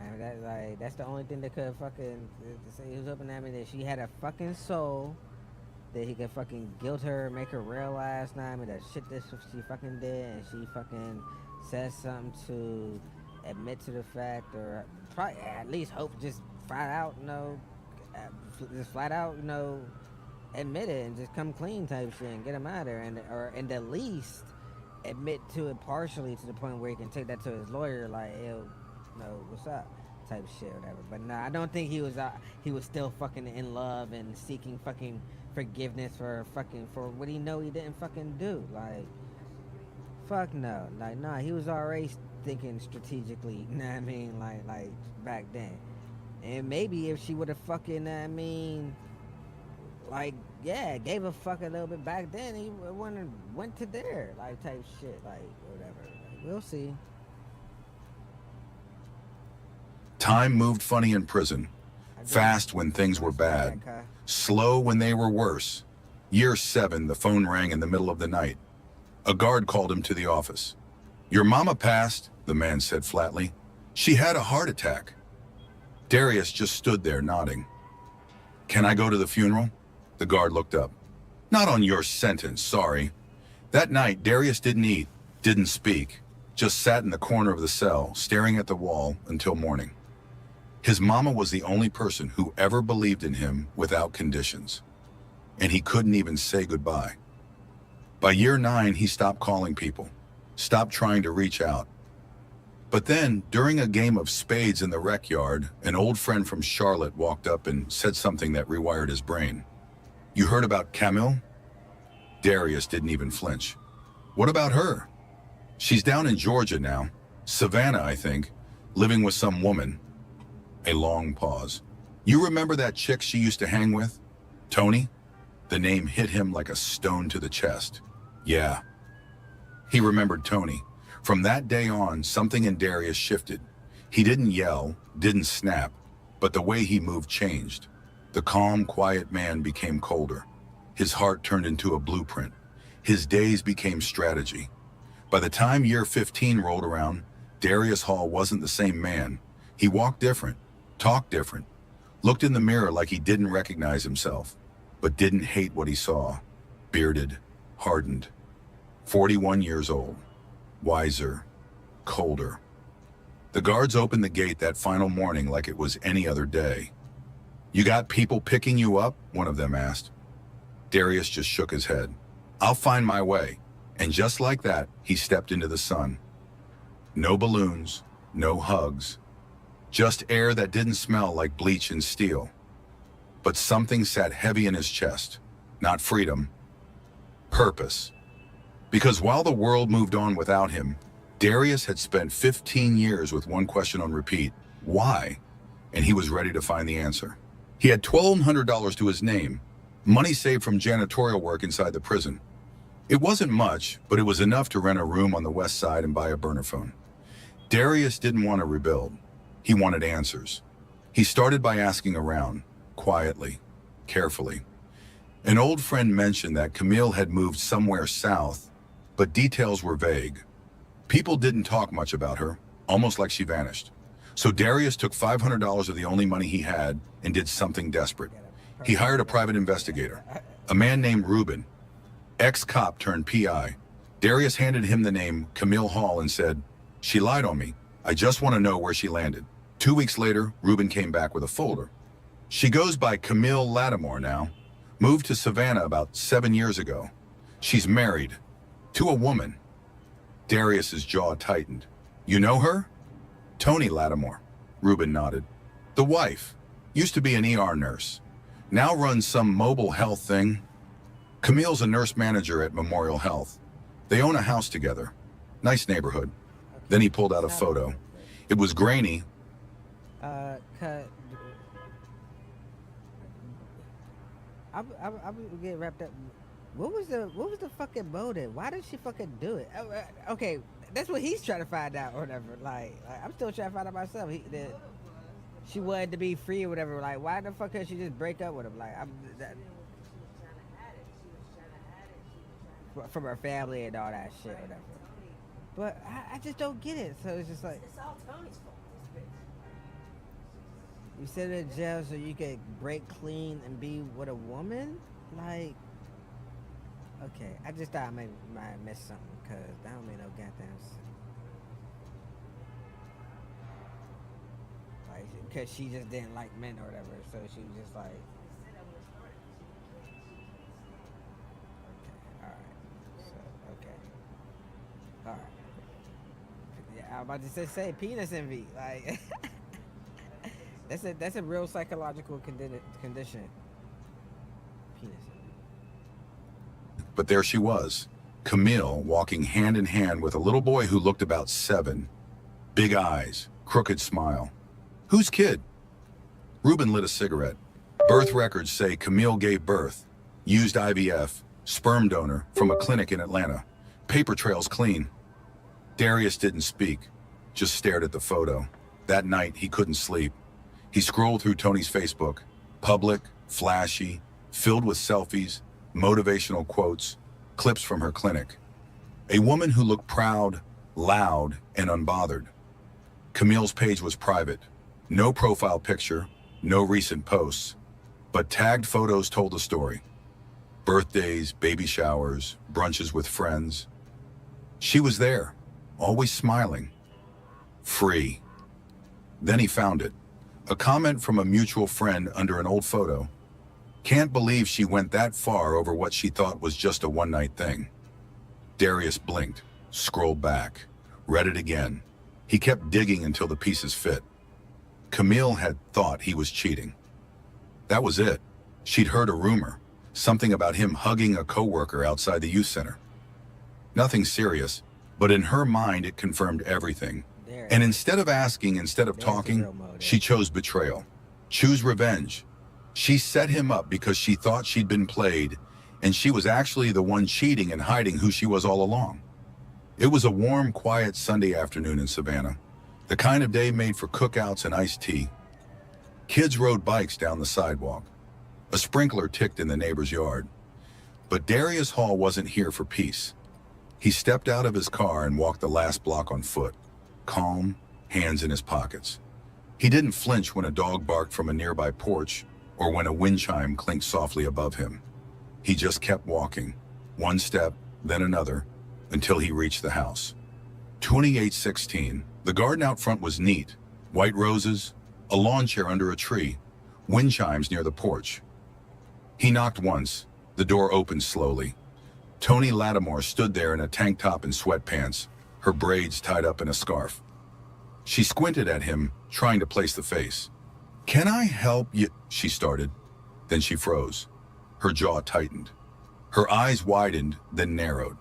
I mean, that's the only thing that could fucking say. He was hoping that she had a fucking soul, that he could fucking guilt her, make her realize that shit that she fucking did, and she fucking said something to admit to the fact, or probably at least hope just flat out, admit it and just come clean type shit and get him out of there, and at least admit to it partially to the point where he can take that to his lawyer, like, ew, what's up, type shit, or whatever. But no, I don't think he was still fucking in love and seeking fucking forgiveness for what he know he didn't fucking do. Like, fuck no, like, nah, he was already thinking strategically, you know what I mean, like back then. And maybe if she would have fucking, gave a fuck a little bit back then, he wouldn't have went to there, like, type shit, like, whatever. Like, we'll see. Time moved funny in prison. Fast when things were bad. Slow when they were worse. Year 7, the phone rang in the middle of the night. A guard called him to the office. "Your mama passed," the man said flatly. "She had a heart attack." Darius just stood there nodding. "Can I go to the funeral?" The guard looked up. "Not on your sentence, sorry." That night, Darius didn't eat, didn't speak, just sat in the corner of the cell, staring at the wall until morning. His mama was the only person who ever believed in him without conditions. And he couldn't even say goodbye. By year 9, he stopped calling people, stopped trying to reach out. But then, during a game of spades in the rec yard, an old friend from Charlotte walked up and said something that rewired his brain. "You heard about Camille?" Darius didn't even flinch. "What about her?" "She's down in Georgia now. Savannah, I think, living with some woman." A long pause. "You remember that chick she used to hang with? Tony?" The name hit him like a stone to the chest. Yeah. He remembered Tony. From that day on, something in Darius shifted. He didn't yell, didn't snap, but the way he moved changed. The calm, quiet man became colder. His heart turned into a blueprint. His days became strategy. By the time year 15 rolled around, Darius Hall wasn't the same man. He walked different, talked different, looked in the mirror like he didn't recognize himself, but didn't hate what he saw. Bearded, hardened, 41 years old, wiser, colder. The guards opened the gate that final morning like it was any other day. "You got people picking you up?" one of them asked. Darius just shook his head. "I'll find my way." And just like that, he stepped into the sun. No balloons, no hugs, just air that didn't smell like bleach and steel. But something sat heavy in his chest. Not freedom, purpose. Because while the world moved on without him, Darius had spent 15 years with one question on repeat: why? And he was ready to find the answer. He had $1,200 to his name, money saved from janitorial work inside the prison. It wasn't much, but it was enough to rent a room on the west side and buy a burner phone. Darius didn't want to rebuild. He wanted answers. He started by asking around, quietly, carefully. An old friend mentioned that Camille had moved somewhere south, but details were vague. People didn't talk much about her, almost like she vanished. So Darius took $500 of the only money he had and did something desperate. He hired a private investigator, a man named Ruben, ex-cop turned PI. Darius handed him the name Camille Hall and said, "She lied on me. I just want to know where she landed." 2 weeks later, Ruben came back with a folder. "She goes by Camille Lattimore now. Moved to Savannah about 7 years ago. She's married to a woman." Darius's jaw tightened. "You know her?" "Tony Lattimore," Ruben nodded. "The wife. Used to be an ER nurse. Now runs some mobile health thing. Camille's a nurse manager at Memorial Health. They own a house together. Nice neighborhood." Then he pulled out a photo. It was grainy. Cut. I would get wrapped up. What was the fucking motive? Why did she fucking do it? Okay, that's what he's trying to find out or whatever. Like I'm still trying to find out myself. She wanted to be free or whatever. Like, why the fuck could she just break up with him? Like, from her family and all that shit, whatever. But I just don't get it. So it's just like, It's all Tony's fault. you sit in jail so you could break clean and be with a woman? Like, okay, I just thought I might miss something because that don't make no goddamn sense. Like, because she just didn't like men or whatever, so she was just like, okay, alright, so, okay, alright. Yeah, I was about to say penis envy, like, that's a real psychological condition. Penis envy. But there she was, Camille, walking hand in hand with a little boy who looked about 7. Big eyes, crooked smile. Whose kid? Ruben lit a cigarette. Birth records say Camille gave birth, used IVF, sperm donor from a clinic in Atlanta. Paper trail's clean. Darius didn't speak, just stared at the photo. That night, he couldn't sleep. He scrolled through Tony's Facebook, public, flashy, filled with selfies, motivational quotes, clips from her clinic. A woman who looked proud, loud, and unbothered. Camille's page was private. No profile picture, no recent posts, but tagged photos told the story. Birthdays, baby showers, brunches with friends. She was there, always smiling. Free. Then he found it. A comment from a mutual friend under an old photo. Can't believe she went that far over what she thought was just a one-night thing. Darius blinked, scrolled back, read it again. He kept digging until the pieces fit. Camille had thought he was cheating. That was it. She'd heard a rumor, something about him hugging a coworker outside the youth center. Nothing serious, but in her mind it confirmed everything. And instead of asking, instead of talking, she chose betrayal. Choose revenge. She set him up because she thought she'd been played, and she was actually the one cheating and hiding who she was all along. It was a warm, quiet Sunday afternoon in Savannah, the kind of day made for cookouts and iced tea. Kids rode bikes down the sidewalk. A sprinkler ticked in the neighbor's yard. But Darius Hall wasn't here for peace. He stepped out of his car and walked the last block on foot, calm, hands in his pockets. He didn't flinch when a dog barked from a nearby porch or when a wind chime clinked softly above him. He just kept walking, one step, then another, until he reached the house. 2816. The garden out front was neat. White roses, a lawn chair under a tree, wind chimes near the porch. He knocked once. The door opened slowly. Toni Lattimore stood there in a tank top and sweatpants, her braids tied up in a scarf. She squinted at him, trying to place the face. "Can I help you?" she started. Then she froze. Her jaw tightened. Her eyes widened, then narrowed.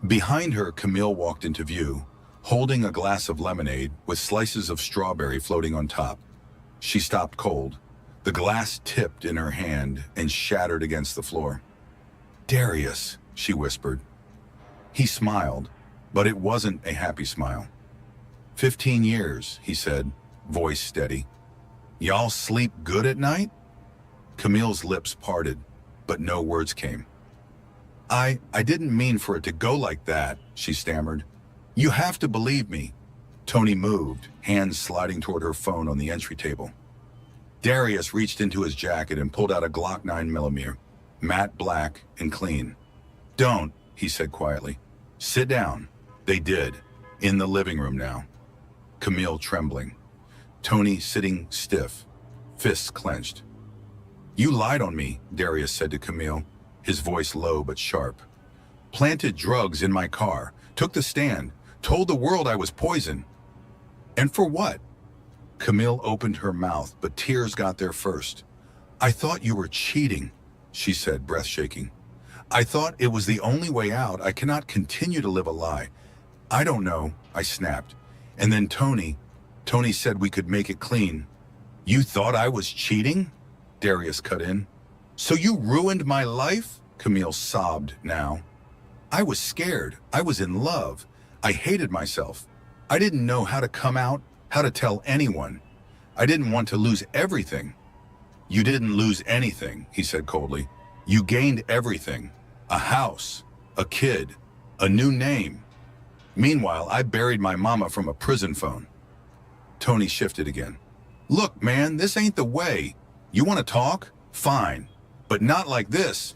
Behind her, Camille walked into view, holding a glass of lemonade with slices of strawberry floating on top. She stopped cold. The glass tipped in her hand and shattered against the floor. "Darius," she whispered. He smiled, but it wasn't a happy smile. 15 years, he said, voice steady. "Y'all sleep good at night?" Camille's lips parted, but no words came. I didn't mean for it to go like that," she stammered. "You have to believe me." Toni moved, hands sliding toward her phone on the entry table. Darius reached into his jacket and pulled out a Glock 9mm, matte black and clean. "Don't," he said quietly. "Sit down." They did, in the living room now. Camille trembling. Toni sitting stiff, fists clenched. "You lied on me," Darius said to Camille, his voice low but sharp. "Planted drugs in my car, took the stand, told the world I was poison. And for what?" Camille opened her mouth, but tears got there first. "I thought you were cheating," she said, breath shaking. "I thought it was the only way out. I cannot continue to live a lie." "I don't know," I snapped. And then Toni said we could make it clean. "You thought I was cheating?" Darius cut in. "So you ruined my life?" Camille sobbed now. "I was scared. I was in love. I hated myself. I didn't know how to come out, how to tell anyone. I didn't want to lose everything." "You didn't lose anything," he said coldly. "You gained everything. A house, a kid, a new name. Meanwhile, I buried my mama from a prison phone." Toni shifted again. "Look, man, this ain't the way. You want to talk? Fine. But not like this."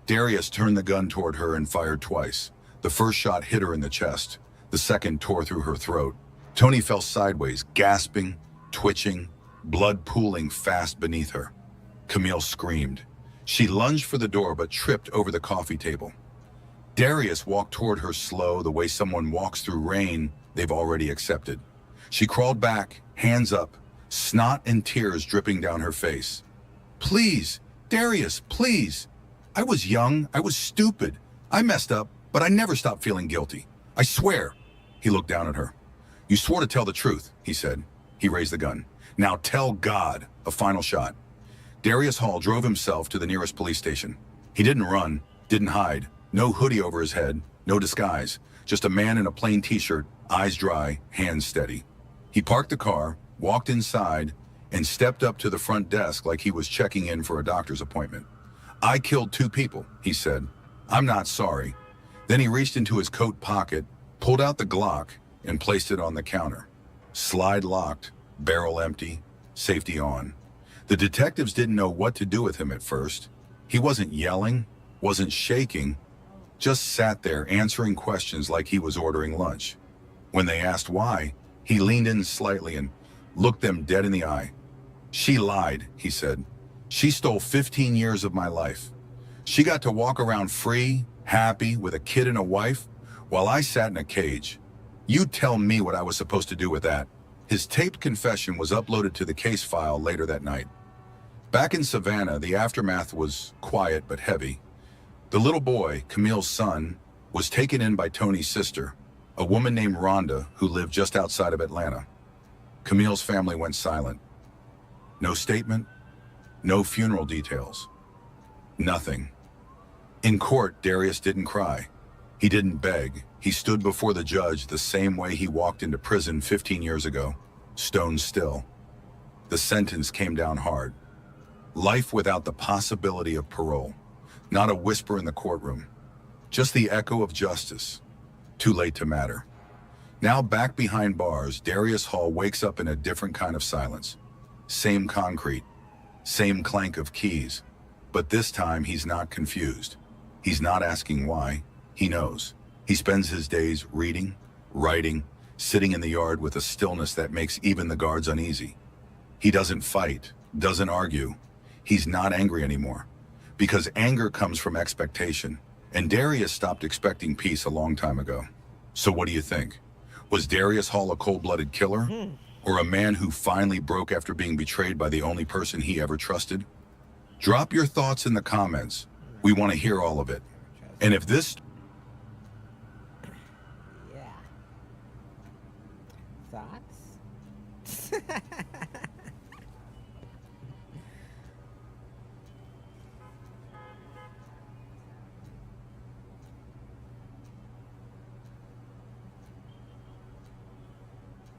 Darius turned the gun toward her and fired twice. The first shot hit her in the chest. The second tore through her throat. Toni fell sideways, gasping, twitching, blood pooling fast beneath her. Camille screamed. She lunged for the door but tripped over the coffee table. Darius walked toward her slow, the way someone walks through rain they've already accepted. She crawled back, hands up, snot and tears dripping down her face. "Please, Darius, please. I was young, I was stupid. I messed up, but I never stopped feeling guilty. I swear." He looked down at her. "You swore to tell the truth," he said. He raised the gun. "Now tell God." A final shot. Darius Hall drove himself to the nearest police station. He didn't run, didn't hide. No hoodie over his head, no disguise. Just a man in a plain t-shirt, eyes dry, hands steady. He parked the car, walked inside, and stepped up to the front desk like he was checking in for a doctor's appointment. "I killed 2 people," he said. "I'm not sorry. Then he reached into his coat pocket, pulled out the Glock, and placed it on the counter. Slide locked, barrel empty, safety on. The detectives didn't know what to do with him at first. He wasn't yelling, wasn't shaking, just sat there answering questions like he was ordering lunch. When they asked why, he leaned in slightly and looked them dead in the eye. "She lied," he said. "She stole 15 years of my life. She got to walk around free, happy, with a kid and a wife, while I sat in a cage. You tell me what I was supposed to do with that." His taped confession was uploaded to the case file later that night. Back in Savannah, the aftermath was quiet but heavy. The little boy, Camille's son, was taken in by Tony's sister, a woman named Rhonda who lived just outside of Atlanta. Camille's family went silent. No statement, no funeral details, nothing. In court, Darius didn't cry. He didn't beg. He stood before the judge the same way he walked into prison 15 years ago, stone still. The sentence came down hard. Life without the possibility of parole. Not a whisper in the courtroom. Just the echo of justice. Too late to matter. Now back behind bars, Darius Hall wakes up in a different kind of silence. Same concrete, same clank of keys. But this time he's not confused. He's not asking why. He knows. He spends his days reading, writing, sitting in the yard with a stillness that makes even the guards uneasy. He doesn't fight, doesn't argue. He's not angry anymore. Because anger comes from expectation. And Darius stopped expecting peace a long time ago. So what do you think? Was Darius Hall a cold-blooded killer? Or a man who finally broke after being betrayed by the only person he ever trusted? Drop your thoughts in the comments. We want to hear all of it. And if this... Yeah. Thoughts?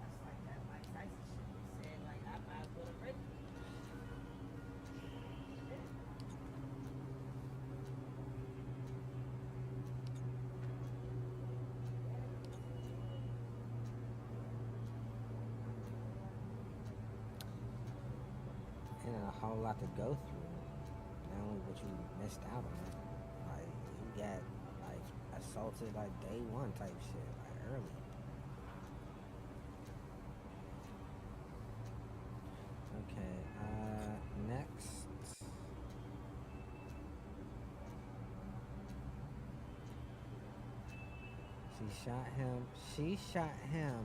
That's like that Mike Tyson shit. He said, like, I might as well have raped you. And a whole lot to go through. Not only what you missed out on, like you got like assaulted like day one type shit, like early. Okay, next. She shot him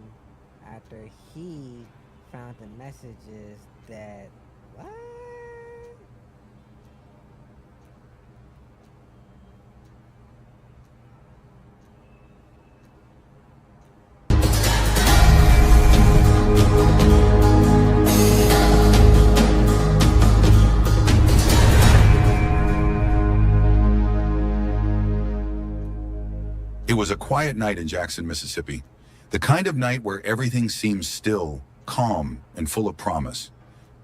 after he found the messages that what? It was a quiet night in Jackson, Mississippi. The kind of night where everything seems still, calm, and full of promise.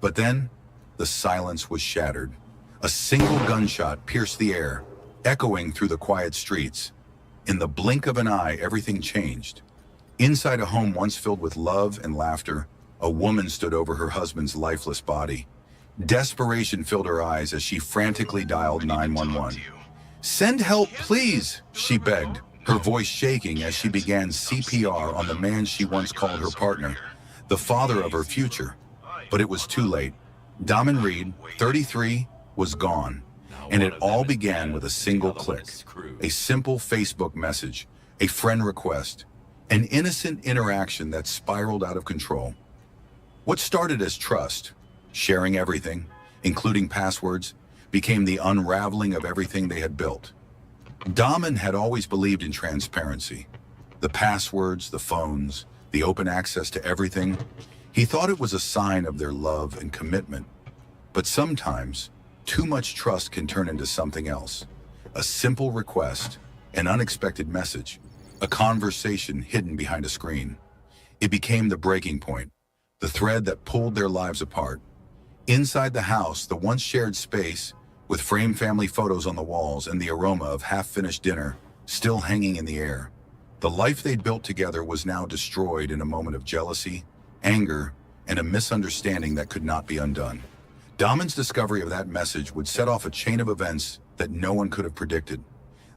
But then, the silence was shattered. A single gunshot pierced the air, echoing through the quiet streets. In the blink of an eye, everything changed. Inside a home once filled with love and laughter, a woman stood over her husband's lifeless body. Desperation filled her eyes as she frantically dialed 911. "Send help, please," she begged, her voice shaking as she began CPR on the man she once called her partner, the father of her future. But it was too late. Damon Reed, 33, was gone. And it all began with a single click. A simple Facebook message, a friend request, an innocent interaction that spiraled out of control. What started as trust, sharing everything, including passwords, became the unraveling of everything they had built. Damon had always believed in transparency. The passwords, the phones, the open access to everything. He thought it was a sign of their love and commitment. But sometimes, too much trust can turn into something else. A simple request, an unexpected message, a conversation hidden behind a screen. It became the breaking point, the thread that pulled their lives apart. Inside the house, the once shared space, with framed family photos on the walls and the aroma of half-finished dinner, still hanging in the air. The life they'd built together was now destroyed in a moment of jealousy, anger, and a misunderstanding that could not be undone. Damon's discovery of that message would set off a chain of events that no one could have predicted.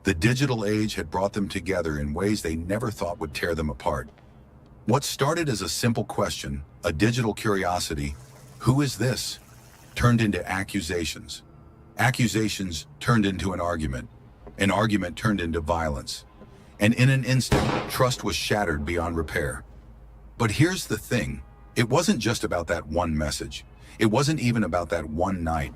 The digital age had brought them together in ways they never thought would tear them apart. What started as a simple question, a digital curiosity, "Who is this?" turned into accusations. Accusations turned into an argument turned into violence. And in an instant, trust was shattered beyond repair. But here's the thing, it wasn't just about that one message. It wasn't even about that one night.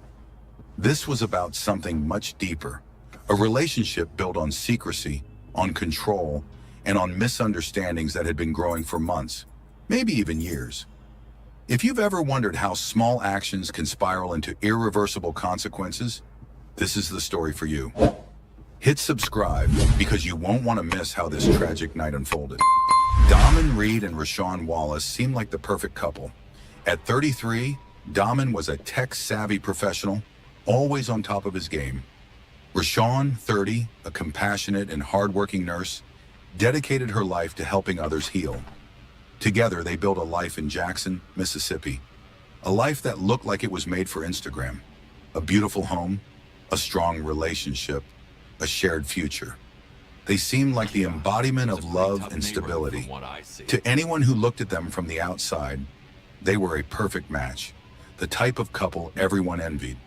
This was about something much deeper. A relationship built on secrecy, on control, and on misunderstandings that had been growing for months, maybe even years. If you've ever wondered how small actions can spiral into irreversible consequences, this is the story for you. Hit subscribe because you won't want to miss how this tragic night unfolded. Damon Reed and Rashawn Wallace seemed like the perfect couple. At 33, Damon was a tech-savvy professional, always on top of his game. Rashawn, 30, a compassionate and hardworking nurse, dedicated her life to helping others heal. Together, they built a life in Jackson, Mississippi. A life that looked like it was made for Instagram. A beautiful home, a strong relationship, a shared future. They seemed like the embodiment of love and stability. To anyone who looked at them from the outside, they were a perfect match. The type of couple everyone envied.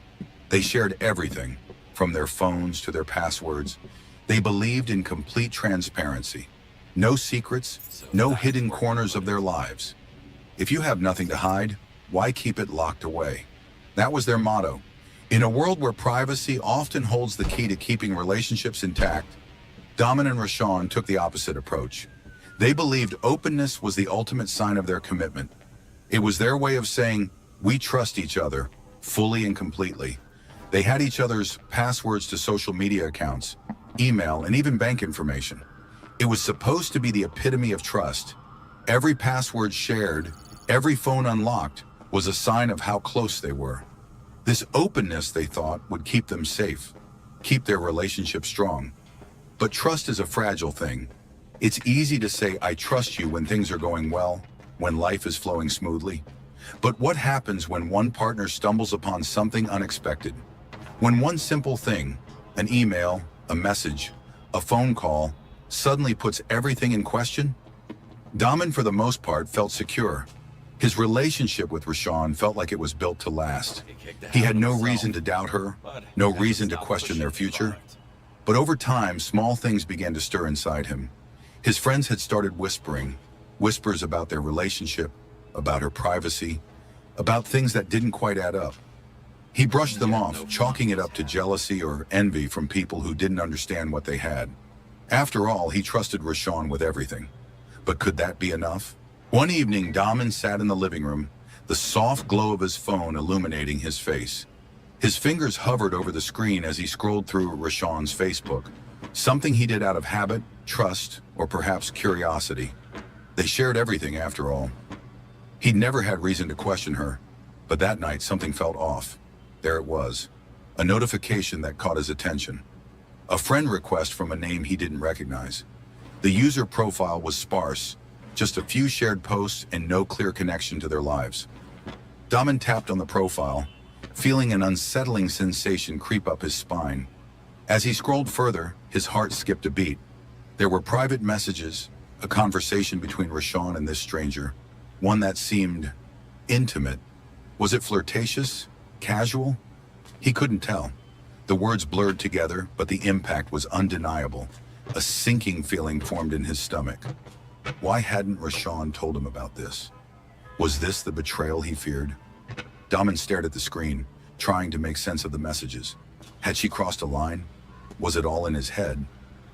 They shared everything, from their phones to their passwords. They believed in complete transparency. No secrets, no hidden corners of their lives. If you have nothing to hide, why keep it locked away? That was their motto. In a world where privacy often holds the key to keeping relationships intact, Damon and Rashawn took the opposite approach. They believed openness was the ultimate sign of their commitment. It was their way of saying, we trust each other, fully and completely. They had each other's passwords to social media accounts, email, and even bank information. It was supposed to be the epitome of trust. Every password shared, every phone unlocked, was a sign of how close they were. This openness, they thought, would keep them safe, keep their relationship strong. But trust is a fragile thing. It's easy to say, I trust you when things are going well, when life is flowing smoothly. But what happens when one partner stumbles upon something unexpected? When one simple thing, an email, a message, a phone call, suddenly puts everything in question? Damon, for the most part, felt secure. His relationship with Rashawn felt like it was built to last. He had no reason to doubt her, no reason to question their future. But over time, small things began to stir inside him. His friends had started whispering, whispers about their relationship, about her privacy, about things that didn't quite add up. He brushed them off, chalking it up to jealousy or envy from people who didn't understand what they had. After all, he trusted Rashawn with everything. But could that be enough? One evening, Damon sat in the living room, the soft glow of his phone illuminating his face. His fingers hovered over the screen as he scrolled through Rashawn's Facebook, something he did out of habit, trust, or perhaps curiosity. They shared everything after all. He'd never had reason to question her, but that night something felt off. There it was, a notification that caught his attention. A friend request from a name he didn't recognize. The user profile was sparse, just a few shared posts and no clear connection to their lives. Damon tapped on the profile, feeling an unsettling sensation creep up his spine. As he scrolled further, his heart skipped a beat. There were private messages, a conversation between Rashawn and this stranger, one that seemed intimate. Was it flirtatious? Casual? He couldn't tell. The words blurred together, but the impact was undeniable. A sinking feeling formed in his stomach. Why hadn't Rashawn told him about this? Was this the betrayal he feared? Damon stared at the screen, trying to make sense of the messages. Had she crossed a line? Was it all in his head?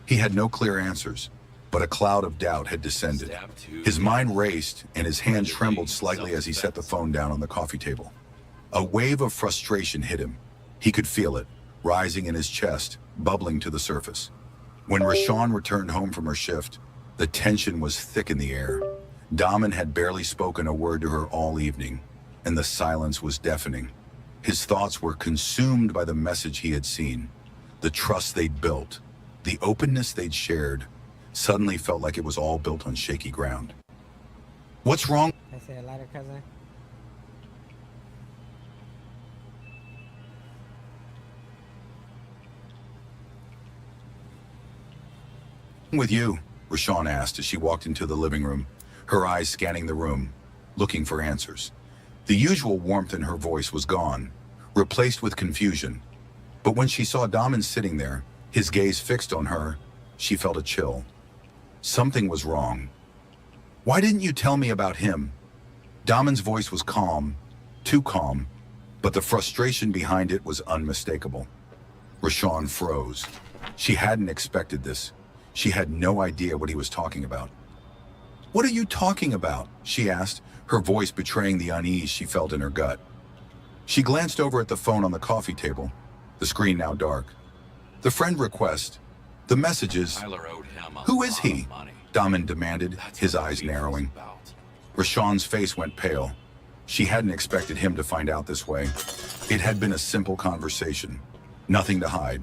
He had no clear answers, but a cloud of doubt had descended. His mind raced, and his hand trembled slightly as he set the phone down on the coffee table. A wave of frustration hit him. He could feel it, rising in his chest, bubbling to the surface. When Rashawn returned home from her shift, the tension was thick in the air. Damon had barely spoken a word to her all evening, and the silence was deafening. His thoughts were consumed by the message he had seen, the trust they'd built, The openness they'd shared suddenly felt like it was all built on shaky ground. What's wrong I say a lighter, cousin. with you? Rashawn asked as she walked into the living room, her eyes scanning the room, looking for answers. The usual warmth in her voice was gone, replaced with confusion. But when she saw Daman sitting there, his gaze fixed on her, she felt a chill. Something was wrong. Why didn't you tell me about him? Daman's voice was calm, too calm, but the frustration behind it was unmistakable. Rashawn froze. She hadn't expected this. She had no idea what he was talking about. What are you talking about? She asked, her voice betraying the unease she felt in her gut. She glanced over at the phone on the coffee table, the screen now dark. The friend request, the messages. Tyler owed him a Who is lot he? of money. Daman demanded, That's his what eyes the beef was narrowing. about. Rashawn's face went pale. She hadn't expected him to find out this way. It had been a simple conversation, nothing to hide.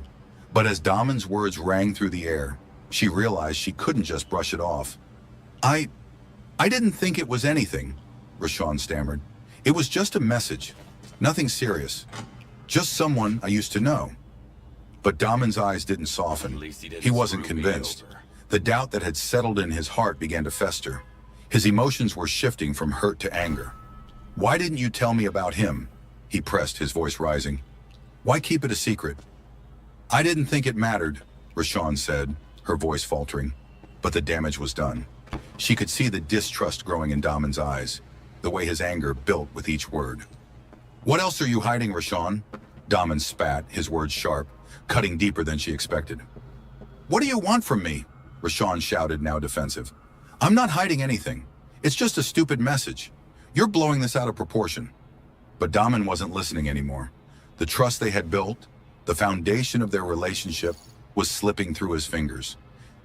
But as Daman's words rang through the air, she realized she couldn't just brush it off. I didn't think it was anything, Rashawn stammered. It was just a message, nothing serious. Just someone I used to know. But Daman's eyes didn't soften. At least he didn't He wasn't screw me convinced. over. The doubt that had settled in his heart began to fester. His emotions were shifting from hurt to anger. Why didn't you tell me about him? He pressed, his voice rising. Why keep it a secret? I didn't think it mattered, Rashawn said, her voice faltering. But the damage was done. She could see the distrust growing in Daman's eyes, the way his anger built with each word. What else are you hiding, Rashawn? Daman spat, his words sharp, cutting deeper than she expected. What do you want from me? Rashawn shouted, now defensive. I'm not hiding anything. It's just a stupid message. You're blowing this out of proportion. But Daman wasn't listening anymore. The trust they had built, the foundation of their relationship, was slipping through his fingers.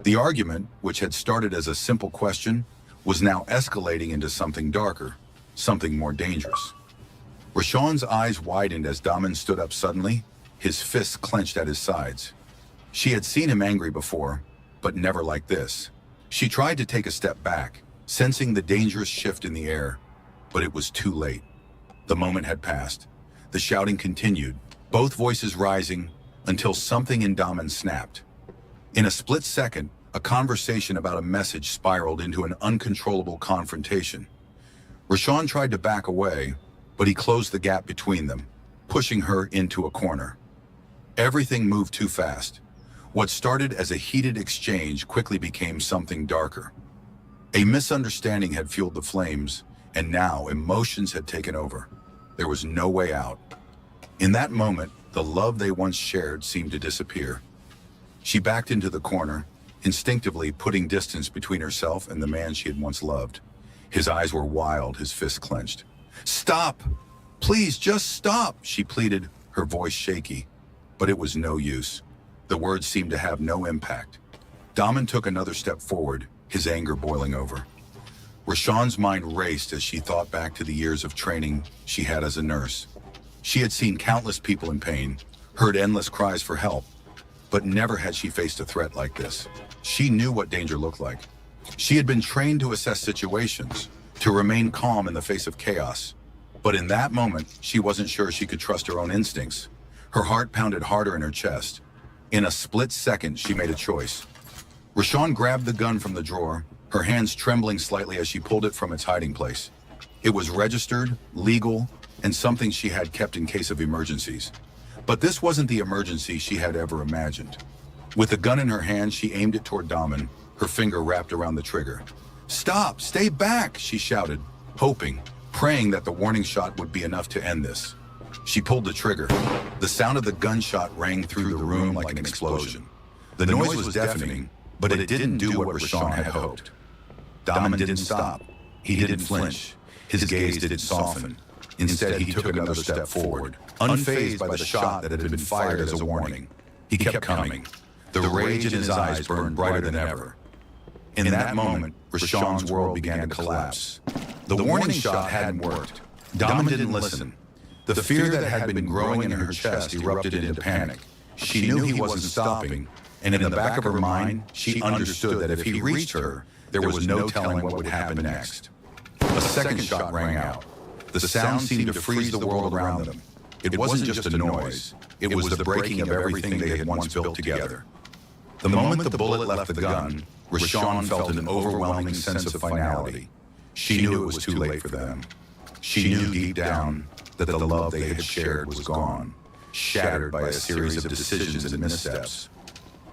The argument, which had started as a simple question, was now escalating into something darker, something more dangerous. Rashawn's eyes widened as Daman stood up suddenly, his fists clenched at his sides. She had seen him angry before, but never like this. She tried to take a step back, sensing the dangerous shift in the air, but it was too late. The moment had passed. The shouting continued, both voices rising, until something in Daman snapped. In a split second, a conversation about a message spiraled into an uncontrollable confrontation. Rashawn tried to back away, but he closed the gap between them, pushing her into a corner. Everything moved too fast. What started as a heated exchange quickly became something darker. A misunderstanding had fueled the flames, and now emotions had taken over. There was no way out. In that moment, the love they once shared seemed to disappear. She backed into the corner, instinctively putting distance between herself and the man she had once loved. His eyes were wild, his fists clenched. Stop! Please, just stop, she pleaded, her voice shaky. But it was no use. The words seemed to have no impact. Daman took another step forward, his anger boiling over. Rashawn's mind raced as she thought back to the years of training she had as a nurse. She had seen countless people in pain, heard endless cries for help, but never had she faced a threat like this. She knew what danger looked like. She had been trained to assess situations, to remain calm in the face of chaos. But in that moment, she wasn't sure she could trust her own instincts. Her heart pounded harder in her chest. In a split second, she made a choice. Rashawn grabbed the gun from the drawer, her hands trembling slightly as she pulled it from its hiding place. It was registered, legal, and something she had kept in case of emergencies. But this wasn't the emergency she had ever imagined. With the gun in her hand, she aimed it toward Daman, her finger wrapped around the trigger. Stop! Stay back! She shouted, hoping, praying that the warning shot would be enough to end this. She pulled the trigger. The sound of the gunshot rang through the room like an explosion. The noise was deafening, but it didn't do what Rashawn had hoped. Daman didn't stop. He didn't flinch. His gaze didn't soften. Instead, he took another step forward, unfazed by the shot that had been fired as a warning. He kept coming. The rage in his eyes burned brighter than ever. In that moment, Rashawn's world began to collapse. The warning shot hadn't worked. Daman didn't listen. The fear that had been growing in her chest erupted into panic. She knew he wasn't stopping, And in the back of her mind, she understood that if he reached her, there was no telling what would happen next. A second shot rang out. The sound seemed to freeze the world around them. It wasn't just a noise. It was the breaking of everything they had once built together. The moment the bullet left the gun, Rashawn felt an overwhelming sense of finality. She knew it was too late for them. She knew deep down that the love they had shared was gone, shattered by a series of decisions and missteps.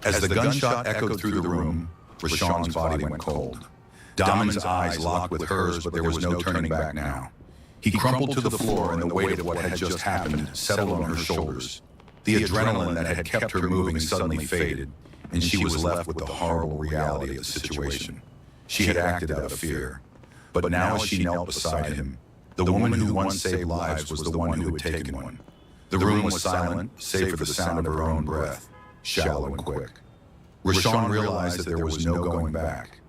As the gunshot echoed through the room, Rashawn's body went cold. Damon's eyes locked with hers, but there was no turning back now. He crumpled to the floor, and the weight of what had just happened settled on her shoulders. The adrenaline that had kept her moving suddenly faded, and she was left with the horrible reality of the situation. She had acted out of fear. But now as she knelt beside him, the woman who once saved lives was the one who had taken one. The room was silent, save for the sound of her own breath, shallow and quick. Rashawn realized that there was no going back.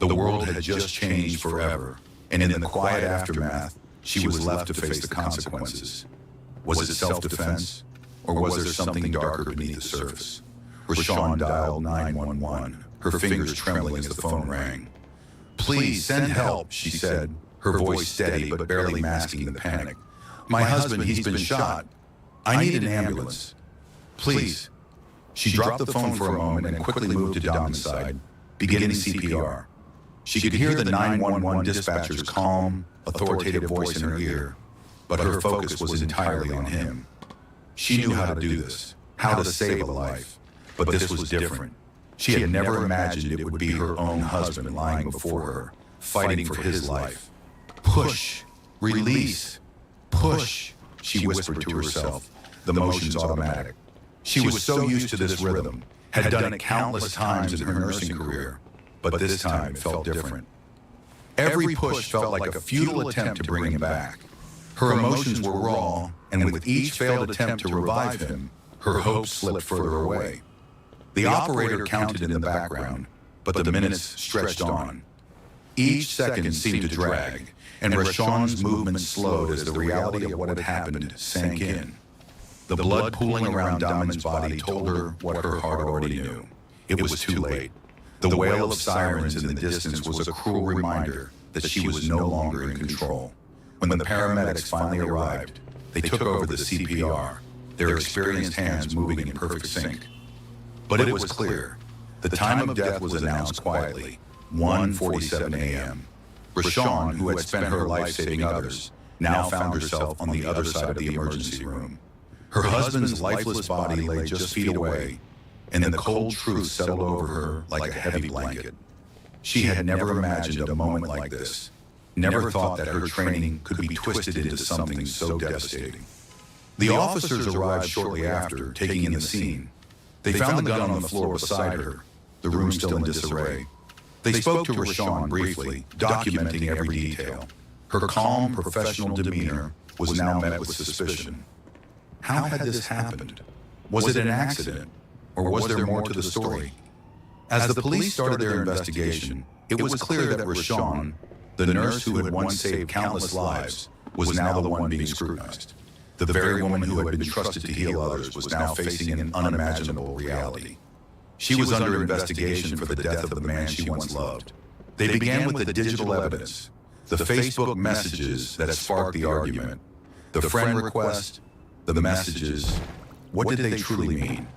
The world had just changed forever, and in the quiet aftermath, she was left to face the consequences. Was it self-defense, or was there something darker beneath the surface? Rashawn dialed 911, her fingers trembling as the phone rang. "Please, send help," she said, her voice steady but barely masking the panic. "My husband, he's been shot. I need an ambulance. Please." She dropped the phone for a moment and quickly moved to Damon's side, beginning CPR. She could hear the 911 dispatcher's calm, authoritative voice in her ear, but her focus was entirely on him. She knew how to do this, how to save a life, but this was different. She had never imagined it would be her own husband lying before her, fighting for his life. "Push, release, push," she whispered to herself, the motions automatic. She was so used to this rhythm, had done it countless times in her nursing career, but this time it felt different. Every push felt like a futile attempt to bring him back. Her emotions were raw, and with each failed attempt to revive him, her hopes slipped further away. The operator counted in the background, but the minutes stretched on. Each second seemed to drag, and Rashawn's movements slowed as the reality of what had happened sank in. The blood pooling around Damon's body told her what her heart already knew. It was too late. The wail of sirens in the distance was a cruel reminder that she was no longer in control. When the paramedics finally arrived, they took over the CPR, their experienced hands moving in perfect sync. But it was clear. The time of death was announced quietly, 1:47 a.m. Rashawn, who had spent her life saving others, now found herself on the other side of the emergency room. Her husband's lifeless body lay just feet away, and the cold truth settled over her like a heavy blanket. She had never imagined a moment like this, never thought that her training could be twisted into something so devastating. The officers arrived shortly after, taking in the scene. They found the gun on the floor beside her, the room still in disarray. They spoke to Rashawn briefly, documenting every detail. Her calm, professional demeanor was now met with suspicion. How had this happened? Was it an accident, or was there more to the story? As the police started their investigation, it was clear that Rashawn, the nurse who had once saved countless lives, was now the one being scrutinized. The very woman who had been trusted to heal others was now facing an unimaginable reality. She was under investigation for the death of the man she once loved. They began with the digital evidence, the Facebook messages that sparked the argument, the friend request, the messages. What did they truly mean?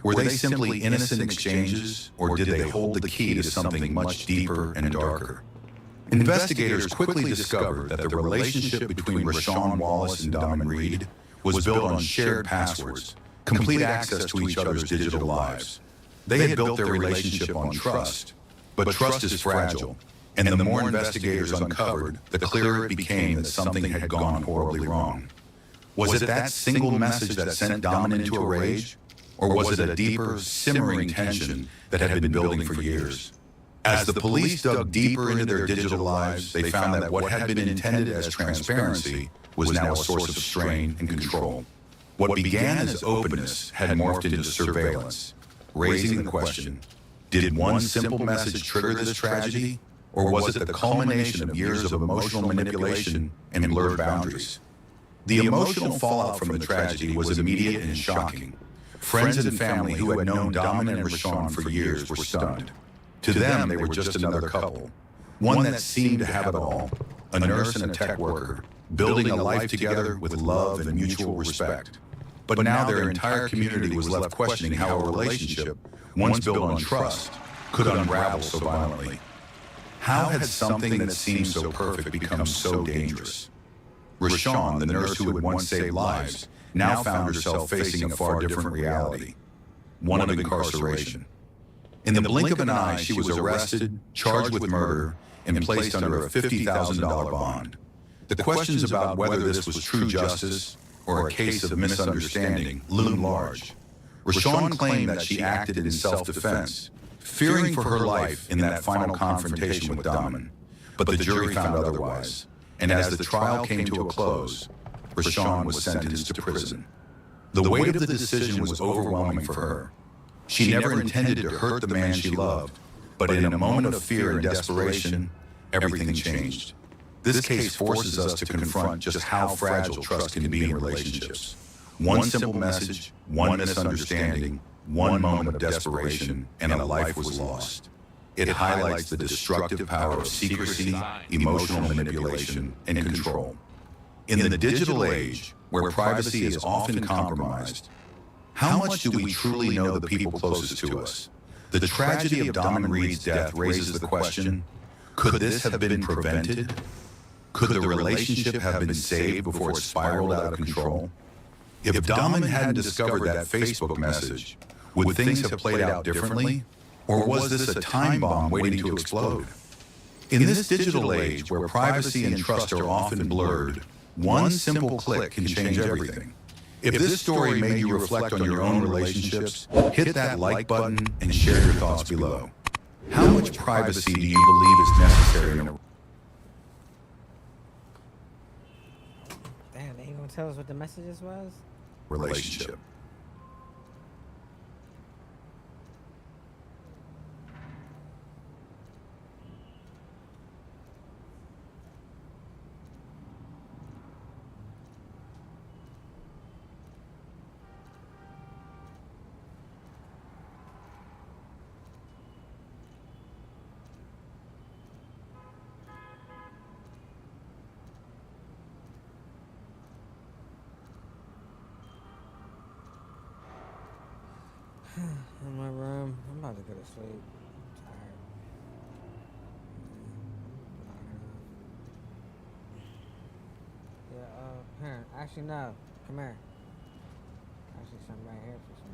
Were they simply innocent exchanges, or did they hold the key to something much deeper and darker? Investigators quickly discovered that the relationship between Rashawn Wallace and Damon Reed was built on shared passwords, complete access to each other's digital lives. They had built their relationship on trust, but trust is fragile, and the more investigators uncovered, the clearer it became that something had gone horribly wrong. Was it that single message that sent Damon into a rage? Or was it a deeper, simmering tension that had been building for years? As the police dug deeper into their digital lives, they found that what had been intended as transparency was now a source of strain and control. What began as openness had morphed into surveillance, raising the question, did one simple message trigger this tragedy? Or was it the culmination of years of emotional manipulation and blurred boundaries? The emotional fallout from the tragedy was immediate and shocking. Friends and family who had known Daman and Rashawn for years were stunned. To them, they were just another couple, one that seemed to have it all, a nurse and a tech worker, building a life together with love and mutual respect. But now their entire community was left questioning how a relationship, once built on trust, could unravel so violently. How had something that seemed so perfect become so dangerous? Rashawn, the nurse who had once saved lives, now found herself facing a far different reality, one of incarceration. In the blink of an eye, she was arrested, charged with murder, and placed under a $50,000 bond. The questions about whether this was true justice or a case of misunderstanding loomed large. Rashawn claimed that she acted in self-defense, fearing for her life in that final confrontation with Daman. But the jury found otherwise, and as the trial came to a close, Rashawn was sentenced to prison. The weight of the decision was overwhelming for her. She never intended to hurt the man she loved, but in a moment of fear and desperation, everything changed. This case forces us to confront just how fragile trust can be in relationships. One simple message, one misunderstanding, one moment of desperation, and a life was lost. It highlights the destructive power of secrecy, emotional manipulation, and control. In the digital age, where privacy is often compromised, how much do we truly know the people closest to us? The tragedy of Daman Reed's death raises the question, could this have been prevented? Could the relationship have been saved before it spiraled out of control? If Daman hadn't discovered that Facebook message, would things have played out differently? Or was this a time bomb waiting to explode? In this digital age where privacy and trust are often blurred, one simple click can change everything. If this story made you reflect on your own relationships, hit that like button and share your thoughts below. How much privacy do you believe is necessary in a Damn, they ain't gonna tell us what the messages was? relationship? In my room. I'm about to go to sleep. I'm tired. Yeah, here. Actually, no. Come here. Actually, something right here for some